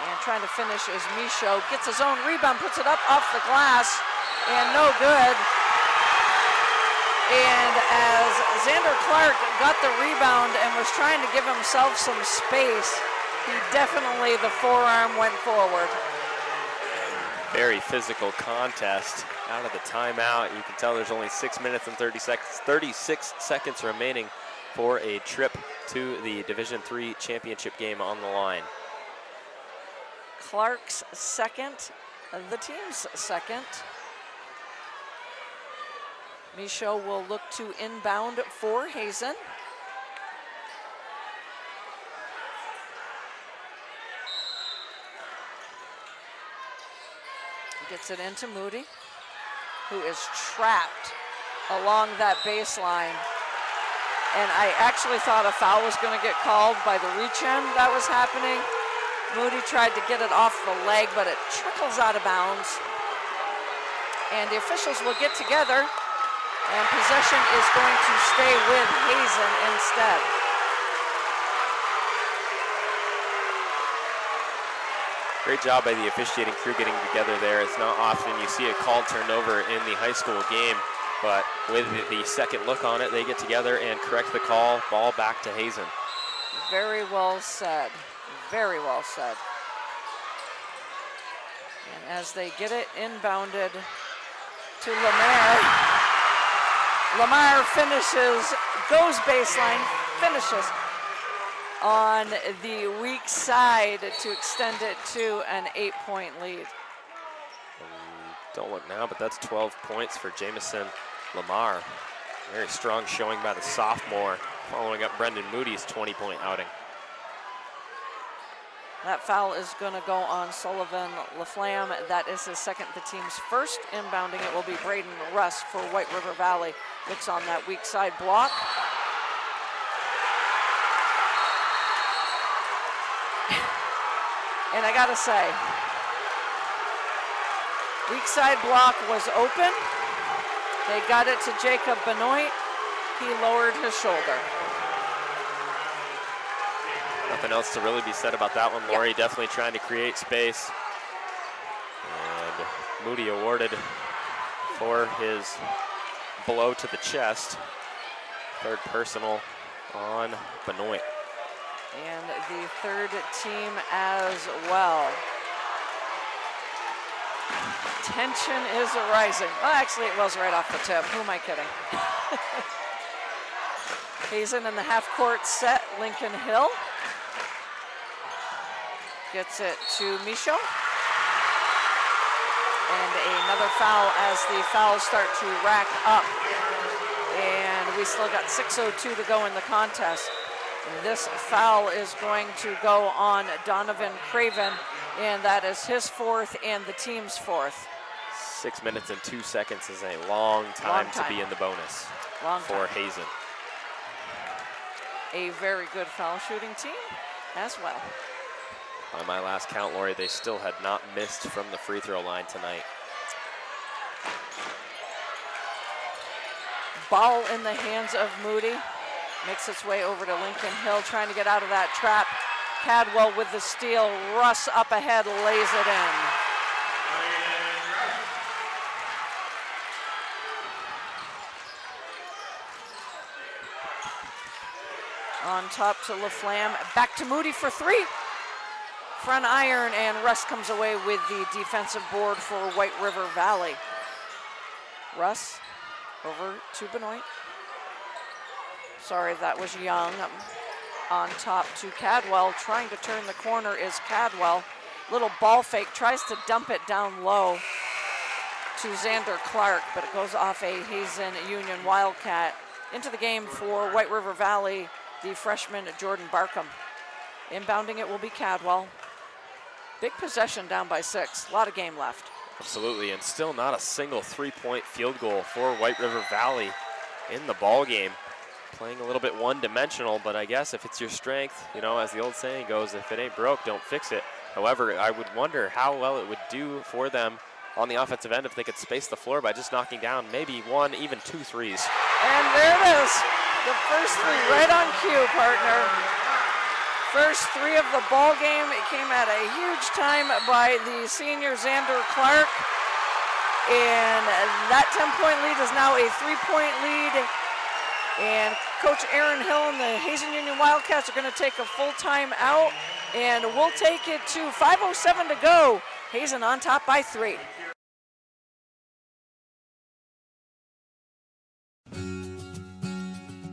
And trying to finish is Michaud. Gets his own rebound, puts it up off the glass, and no good. And as Xander Clark got the rebound and was trying to give himself some space, he definitely, the forearm went forward. Very physical contest. Out of the timeout, you can tell there's only 6 minutes and 36 seconds remaining for a trip to the Division III championship game on the line. Clark's second, the team's second. Michaud will look to inbound for Hazen. Gets it into Moodie, who is trapped along that baseline. And I actually thought a foul was going to get called by the reach in that was happening. Moodie tried to get it off the leg, but it trickles out of bounds. And the officials will get together, and possession is going to stay with Hazen instead. Great job by the officiating crew getting together there. It's not often you see a called turnover in the high school game. But with the second look on it, they get together and correct the call. Ball back to Hazen. Very well said. Very well said. And as they get it inbounded to Lamarre, Lamarre finishes, goes baseline, finishes on the weak side to extend it to an 8-point lead. Don't look now, but that's 12 points for Jameson Lamarre. Very strong showing by the sophomore, following up Brendan Moodie's 20-point outing. That foul is going to go on Sullivan Laflamme. That is his second, the team's first. Inbounding it will be Braden Russ for White River Valley. Looks on that weak side block. And I gotta say, weak side block was open. They got it to Jacob Benoit. He lowered his shoulder. Nothing else to really be said about that one, Lori. Definitely trying to create space. And Moodie awarded for his blow to the chest. Third personal on Benoit. And the third team as well. Tension is rising. Well, actually, it was right off the tip. Who am I kidding? Hazen in the half-court set. Lincoln Hill gets it to Michaud. And another foul as the fouls start to rack up. And we still got 6:02 to go in the contest. This foul is going to go on Donovan Craven, and that is his fourth and the team's fourth. 6 minutes and 2 seconds is a long time to be in the bonus for Hazen. A very good foul shooting team as well. By my last count, Lori, they still had not missed from the free throw line tonight. Ball in the hands of Moodie. Makes its way over to Lincoln Hill, trying to get out of that trap. Cadwell with the steal. Russ up ahead, lays it in. On top to Laflamme. Back to Moodie for three. Front iron, and Russ comes away with the defensive board for White River Valley. Russ over to Benoit. Sorry, that was Young. On top to Cadwell. Trying to turn the corner is Cadwell. Little ball fake, tries to dump it down low to Xander Clark, but it goes off a Hazen Union Wildcat. Into the game for White River Valley, the freshman Jordan Barkham. Inbounding it will be Cadwell. Big possession, down by 6. A lot of game left. Absolutely, and still not a single three-point field goal for White River Valley in the ball game. Playing a little bit one-dimensional, but I guess if it's your strength, you know, as the old saying goes, if it ain't broke, don't fix it. However, I would wonder how well it would do for them on the offensive end if they could space the floor by just knocking down maybe 1, even 2 threes. And there it is. The first three right on cue, partner. First three of the ball game. It came at a huge time by the senior Xander Clark. And that 10-point lead is now a 3-point lead. And Coach Aaron Hill and the Hazen Union Wildcats are going to take a full time out. And we'll take it to 5:07 to go. Hazen on top by 3.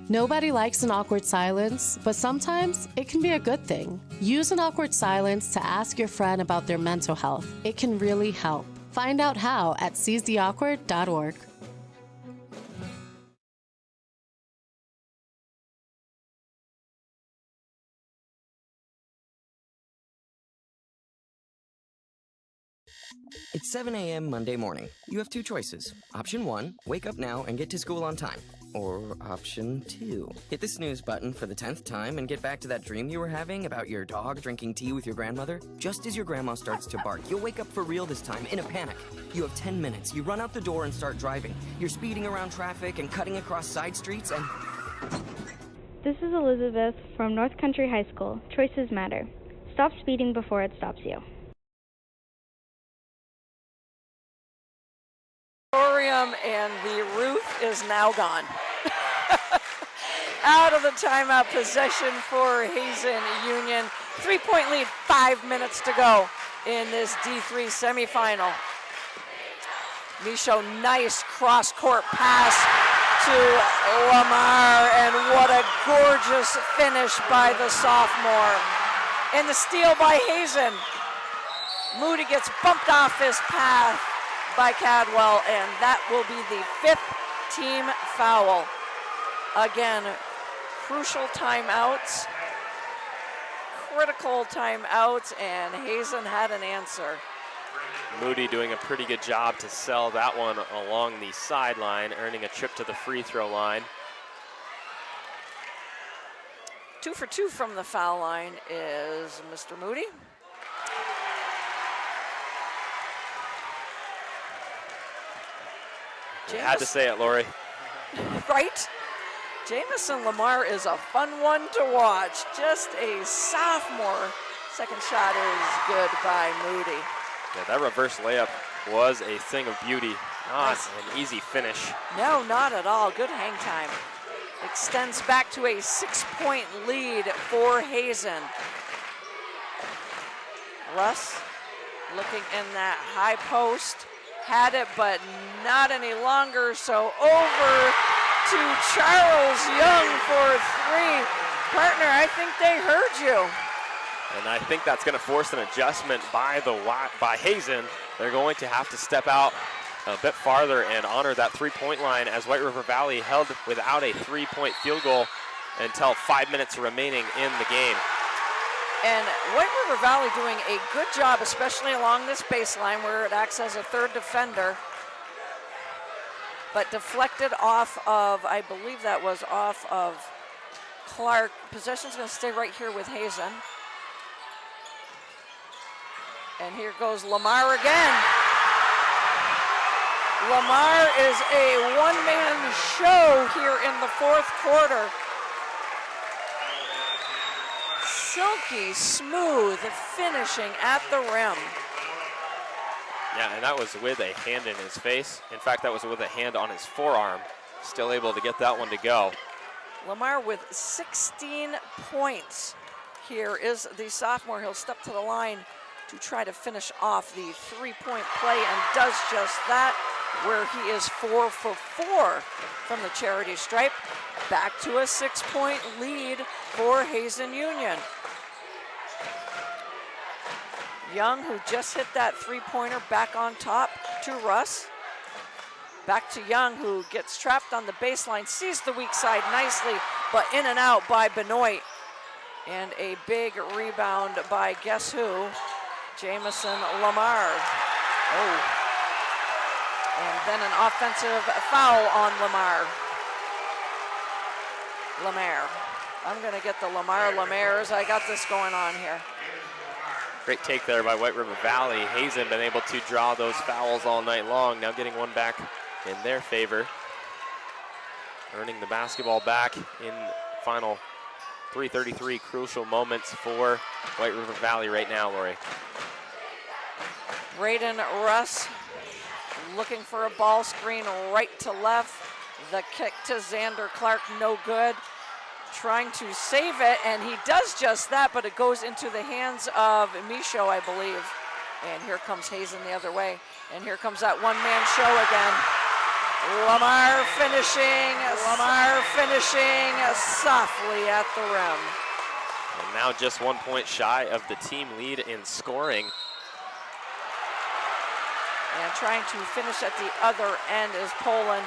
Nobody likes an awkward silence, but sometimes it can be a good thing. Use an awkward silence to ask your friend about their mental health. It can really help. Find out how at seizetheawkward.org. It's 7 a.m. Monday morning. You have 2 choices. Option 1, wake up now and get to school on time. Or option 2, hit the snooze button for the 10th time and get back to that dream you were having about your dog drinking tea with your grandmother. Just as your grandma starts to bark, you'll wake up for real this time in a panic. You have 10 minutes. You run out the door and start driving. You're speeding around traffic and cutting across side streets and... This is Elizabeth from North Country High School. Choices matter. Stop speeding before it stops you. auditorium, and the roof is now gone. Out of the timeout, possession for Hazen Union. 3-point lead, 5 minutes to go in this D3 semifinal. Michaud, nice cross-court pass to Lamarre, and what a gorgeous finish by the sophomore. And the steal by Hazen. Moodie gets bumped off his path by Cadwell, and that will be the 5th team foul. Again, crucial timeouts, critical timeouts, and Hazen had an answer. Moodie doing a pretty good job to sell that one along the sideline, earning a trip to the free throw line. 2 for 2 from the foul line is Mr. Moodie. You had to say it, Lori. Right? Jameson Lamarre is a fun one to watch. Just a sophomore. Second shot is good by Moodie. Yeah, that reverse layup was a thing of beauty. Not Nice. an easy finish. No, not at all. Good hang time. Extends back to a 6-point lead for Hazen. Russ looking in that high post. Had it, but not any longer. So over to Charles Young for 3. Partner, I think they heard you. And I think that's going to force an adjustment by Hazen. They're going to have to step out a bit farther and honor that 3-point line, as White River Valley held without a 3-point field goal until 5 minutes remaining in the game. And White River Valley doing a good job, especially along this baseline where it acts as a third defender. But deflected off of, I believe that was off of Clark. Possession's going to stay right here with Hazen. And here goes Lamarre again. Lamarre is a one-man show here in the 4th quarter. Silky smooth finishing at the rim. Yeah, and that was with a hand in his face. In fact, that was with a hand on his forearm. Still able to get that one to go. Lamarre with 16 points. Here is the sophomore. He'll step to the line to try to finish off the 3-point play, and does just that, where he is 4 for 4 from the charity stripe. Back to a 6-point lead for Hazen Union. Young, who just hit that 3-pointer, back on top to Russ. Back to Young, who gets trapped on the baseline, sees the weak side nicely, but in and out by Benoit. And a big rebound by guess who? Jameson Lamarre. Oh. And then an offensive foul on Lamarre. I'm gonna get the Lamarres. I got this going on here. Great take there by White River Valley. Hazen been able to draw those fouls all night long. Now getting one back in their favor. Earning the basketball back in final 3:33 crucial moments for White River Valley right now, Lori. Braden Russ looking for a ball screen right to left. The kick to Xander Clark, no good. Trying to save it, and he does just that, but it goes into the hands of Michaud, I believe. And here comes Hazen the other way. And here comes that one-man show again. Lamarre finishing softly at the rim. And now just 1 point shy of the team lead in scoring. And trying to finish at the other end is Poland.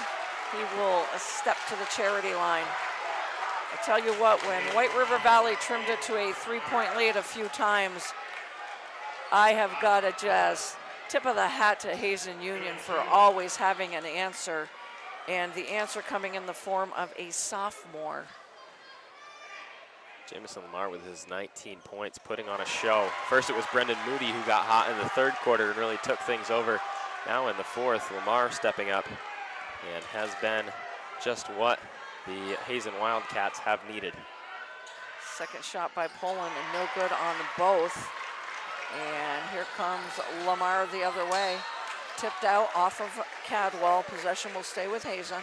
He will step to the charity line. I tell you what, when White River Valley trimmed it to a 3-point lead a few times, I have got to just tip of the hat to Hazen Union for always having an answer, and the answer coming in the form of a sophomore. Jameson Lamarre with his 19 points, putting on a show. First it was Brendan Moodie who got hot in the 3rd quarter and really took things over. Now in the 4th, Lamarre stepping up and has been just what the Hazen Wildcats have needed. Second shot by Poland and no good on both. And here comes Lamarre the other way. Tipped out off of Cadwell. Possession will stay with Hazen.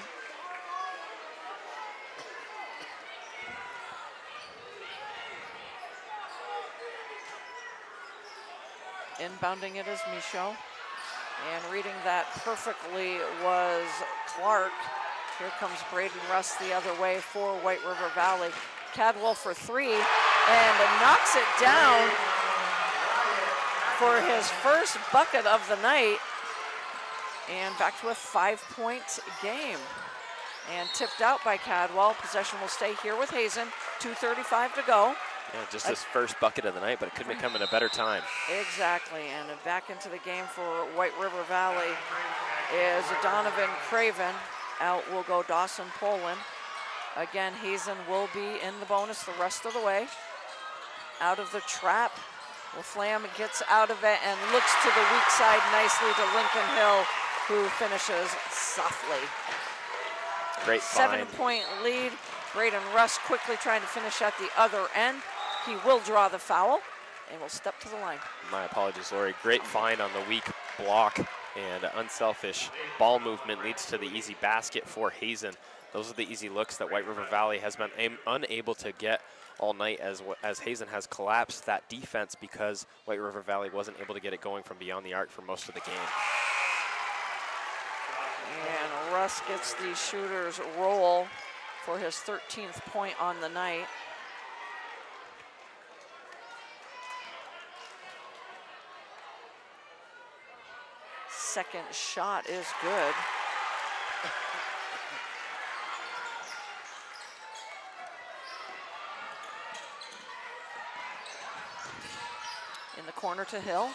Inbounding it is Michaud. And reading that perfectly was Clark. Here comes Braden Russ the other way for White River Valley. Cadwell for three and knocks it down for his first bucket of the night. And back to a 5-point game. And tipped out by Cadwell. Possession will stay here with Hazen. 2:35 to go. Yeah, just his first bucket of the night, but it couldn't have come in a better time. Exactly, and back into the game for White River Valley is Donovan Craven. Out will go Dawson Poland. Again, Hazen will be in the bonus the rest of the way. Out of the trap, LaFlamme gets out of it and looks to the weak side nicely to Lincoln Hill, who finishes softly. Great find. 7-point lead. Braden Russ quickly trying to finish at the other end. He will draw the foul and will step to the line. My apologies, Lori. Great find on the weak block, and unselfish ball movement leads to the easy basket for Hazen. Those are the easy looks that White River Valley has been unable to get all night as Hazen has collapsed that defense because White River Valley wasn't able to get it going from beyond the arc for most of the game. And Russ gets the shooter's roll for his 13th point on the night. Second shot is good. In the corner to Hill.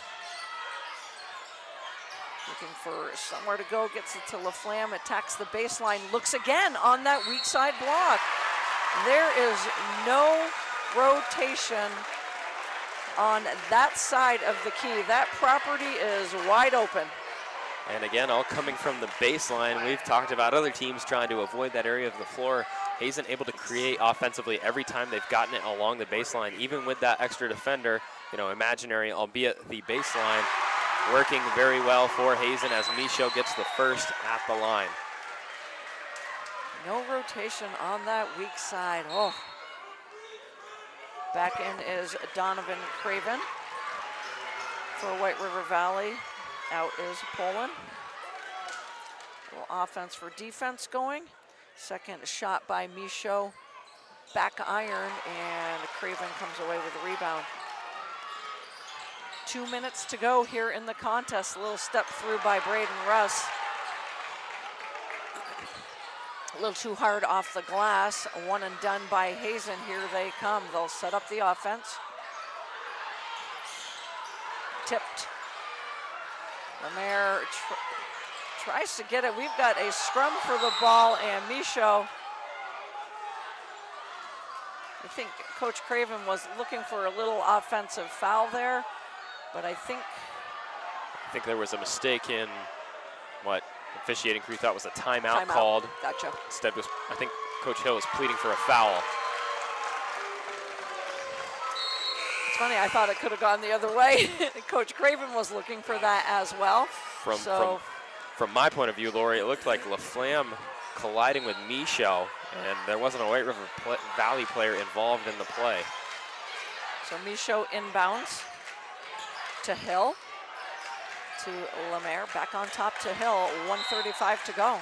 Looking for somewhere to go, gets it to LaFlamme, attacks the baseline, looks again on that weak side block. There is no rotation on that side of the key. That property is wide open. And again, all coming from the baseline. We've talked about other teams trying to avoid that area of the floor. Hazen able to create offensively every time they've gotten it along the baseline, even with that extra defender, imaginary, albeit the baseline, working very well for Hazen as Michaud gets the first at the line. No rotation on that weak side. Oh. Back in is Donovan Craven for White River Valley. Out is Poland. A little offense for defense going. Second shot by Michaud. Back iron, and Craven comes away with a rebound. 2 minutes to go here in the contest. A little step through by Braden Russ. A little too hard off the glass. One and done by Hazen. Here they come. They'll set up the offense. Tipped. Lamarre tries to get it. We've got a scrum for the ball, and Michaud. I think Coach Craven was looking for a little offensive foul there, but I think there was a mistake in what officiating crew thought was a timeout called. Gotcha. Instead, I think Coach Hill was pleading for a foul. It's funny, I thought it could have gone the other way. Coach Craven was looking for that as well. From my point of view, Lori, it looked like LaFlamme colliding with Michaud, and there wasn't a White River Valley player involved in the play. So Michaud inbounds to Hill, to Lamarre, back on top to Hill, 1:35 to go.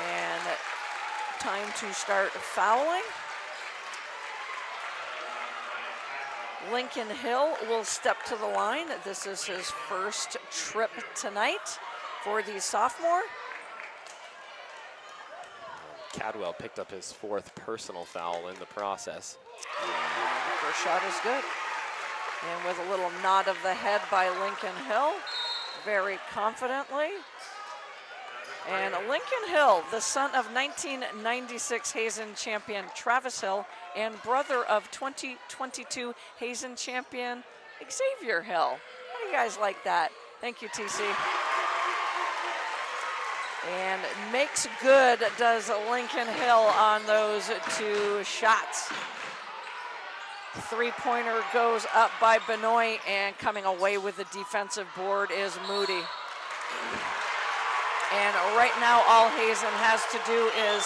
And time to start fouling. Lincoln Hill will step to the line. This is his first trip tonight for the sophomore. Cadwell picked up his fourth personal foul in the process. First shot is good. And with a little nod of the head by Lincoln Hill, very confidently. And Lincoln Hill, the son of 1996 Hazen champion Travis Hill and brother of 2022 Hazen champion Xavier Hill. How do you guys like that? Thank you, TC. And makes good does Lincoln Hill on those two shots. Three-pointer goes up by Benoit, and coming away with the defensive board is Moodie. And right now, all Hazen has to do is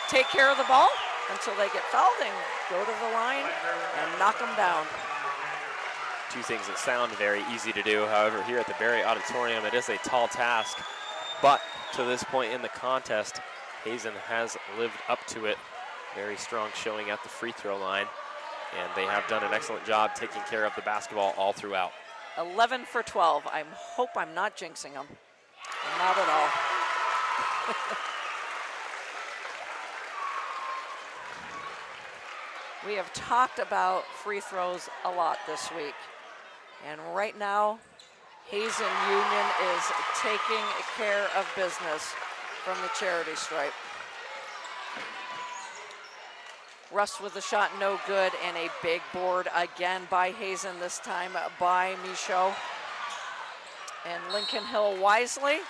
take care of the ball until they get fouled and go to the line and knock them down. Two things that sound very easy to do. However, here at the Barry Auditorium, it is a tall task. But to this point in the contest, Hazen has lived up to it. Very strong showing at the free throw line. And they have done an excellent job taking care of the basketball all throughout. 11 for 12. I hope I'm not jinxing them. Not at all. We have talked about free throws a lot this week. And right now, Hazen Union is taking care of business from the charity stripe. Russ with the shot, no good, and a big board again by Hazen, this time by Michaud. And Lincoln Hill wisely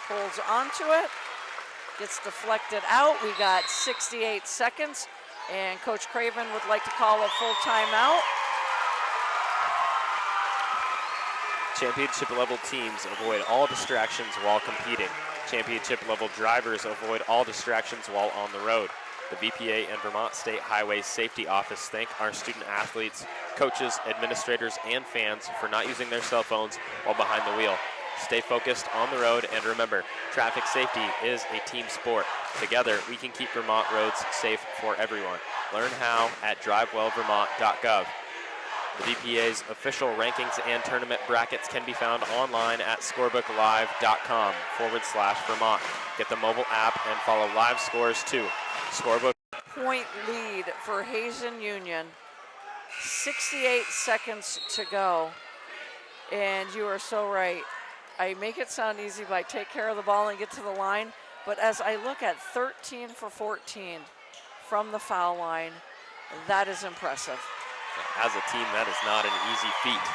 holds onto it, gets deflected out. We got 68 seconds, and Coach Craven would like to call a full timeout. Championship level teams avoid all distractions while competing. Championship level drivers avoid all distractions while on the road. The VPA and Vermont State Highway Safety Office thank our student athletes, coaches, administrators, and fans for not using their cell phones while behind the wheel. Stay focused on the road, and remember, traffic safety is a team sport. Together, we can keep Vermont roads safe for everyone. Learn how at drivewellvermont.gov. The VPA's official rankings and tournament brackets can be found online at scorebooklive.com/Vermont. Get the mobile app and follow live scores too. Scorebook. Point lead for Hazen Union. 68 seconds to go. And you are so right. I make it sound easy by take care of the ball and get to the line. But as I look at 13 for 14 from the foul line, that is impressive. As a team, that is not an easy feat.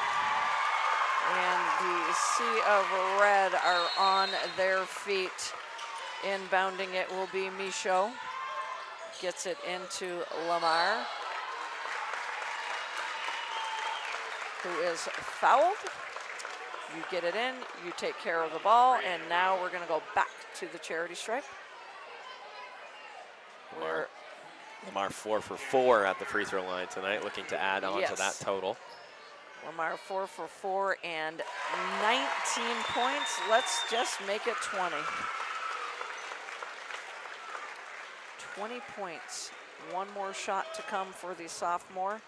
And the Sea of Red are on their feet. Inbounding it will be Michaud. Gets it into Lamarre, who is fouled. You get it in, you take care of the ball, and now we're going to go back to the charity stripe. Lamarre 4 for 4 at the free throw line tonight, looking to add on to that total. Lamarre 4 for 4 and 19 points. Let's just make it 20. 20 points. One more shot to come for the sophomore.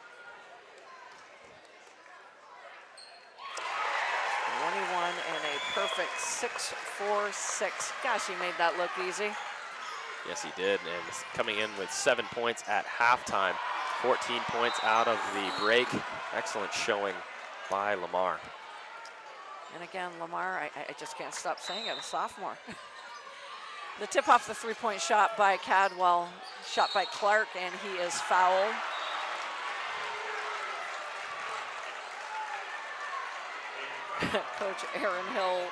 21 and a perfect 6-4-6. Gosh, he made that look easy. Yes, he did, and coming in with 7 points at halftime. 14 points out of the break. Excellent showing by Lamarre. And again, Lamarre, I just can't stop saying it, a sophomore. The tip off the three-point shot by Cadwell, shot by Clark, and he is fouled. Coach Aaron Hill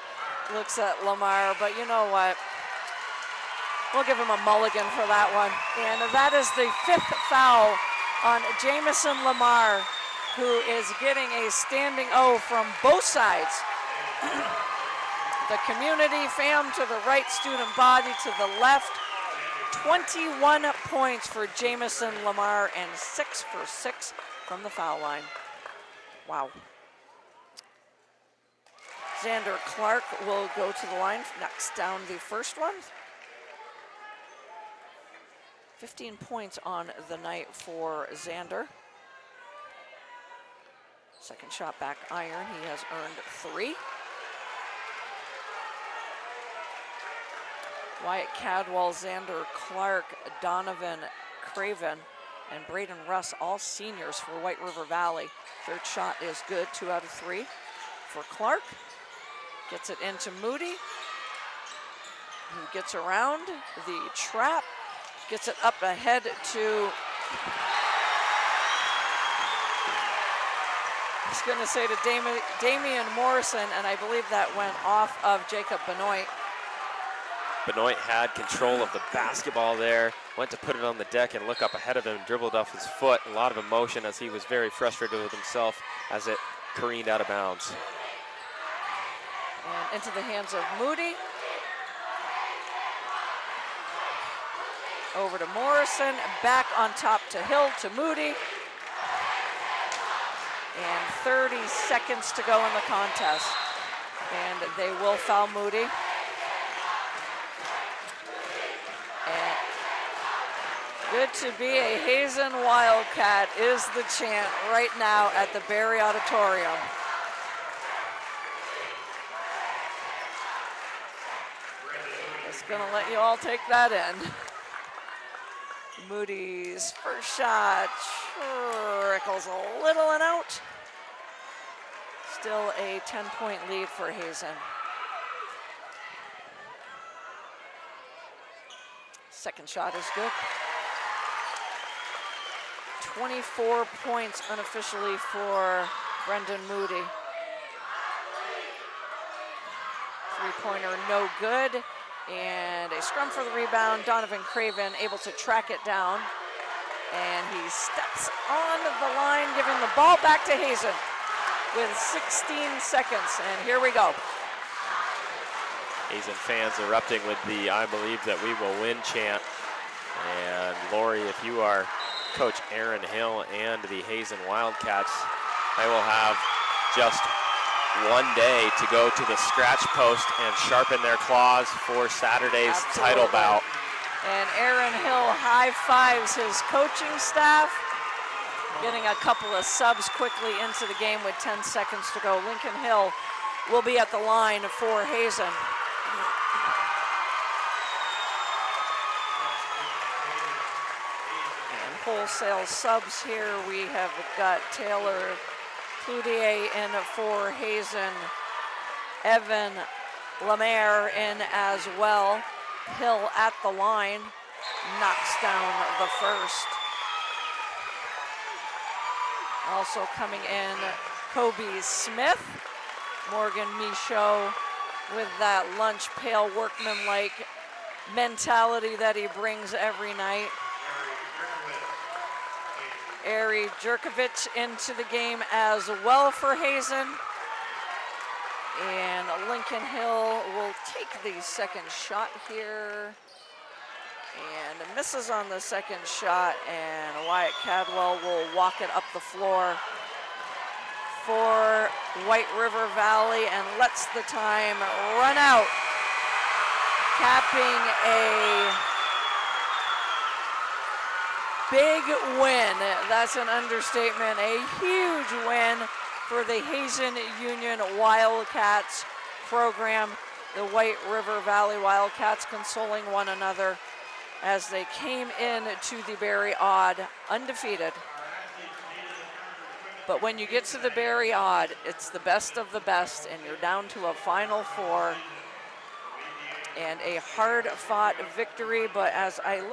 looks at Lamarre, but you know what? We'll give him a mulligan for that one. And that is the 5th foul on Jameson Lamarre, who is getting a standing O from both sides. The community fam to the right, student body to the left. 21 points for Jameson Lamarre and 6 for 6 from the foul line. Wow. Xander Clark will go to the line, knocks down the first one. 15 points on the night for Xander. Second shot back iron, he has earned 3. Wyatt Cadwell, Xander Clark, Donovan Craven, and Braden Russ, all seniors for White River Valley. Third shot is good, 2 out of 3 for Clark. Gets it into Moodie, who gets around the trap, gets it up ahead to, I was going to say to Damian Morrison, and I believe that went off of Jacob Benoit. Benoit had control of the basketball there, went to put it on the deck and look up ahead of him, dribbled off his foot. A lot of emotion as he was very frustrated with himself as it careened out of bounds. And into the hands of Moodie. Over to Morrison, back on top to Hill, to Moodie. And 30 seconds to go in the contest. And they will foul Moodie. And good to be a Hazen Wildcat is the chant right now at the Barry Auditorium. Just gonna let you all take that in. Moodie's first shot trickles a little and out. Still a 10-point lead for Hazen. Second shot is good. 24 points unofficially for Brendan Moodie. Three-pointer no good. And a scrum for the rebound. Donovan Craven able to track it down. And he steps on the line, giving the ball back to Hazen with 16 seconds. And here we go. Hazen fans erupting with the "I believe that we will win" chant. And Lori, if you are Coach Aaron Hill and the Hazen Wildcats, they will have just one day to go to the scratch post and sharpen their claws for Saturday's title bout. And Aaron Hill high fives his coaching staff, getting a couple of subs quickly into the game with 10 seconds to go. Lincoln Hill will be at the line for Hazen. And wholesale subs here. We have got Taylor Cloutier in for Hazen, Evan Lamarre in as well. Hill at the line, knocks down the first. Also coming in, Kobe Smith, Morgan Michaud with that lunch pail workman-like mentality that he brings every night. Ari Jerkovic into the game as well for Hazen. And Lincoln Hill will take the second shot here. And misses on the second shot, and Wyatt Cadwell will walk it up the floor for White River Valley and lets the time run out, capping a big win. That's an understatement. A huge win for the Hazen Union Wildcats program. The White River Valley Wildcats consoling one another as they came in to the Barry Odd undefeated. But when you get to the Barry Odd, it's the best of the best, and you're down to a Final Four and a hard-fought victory. But as I look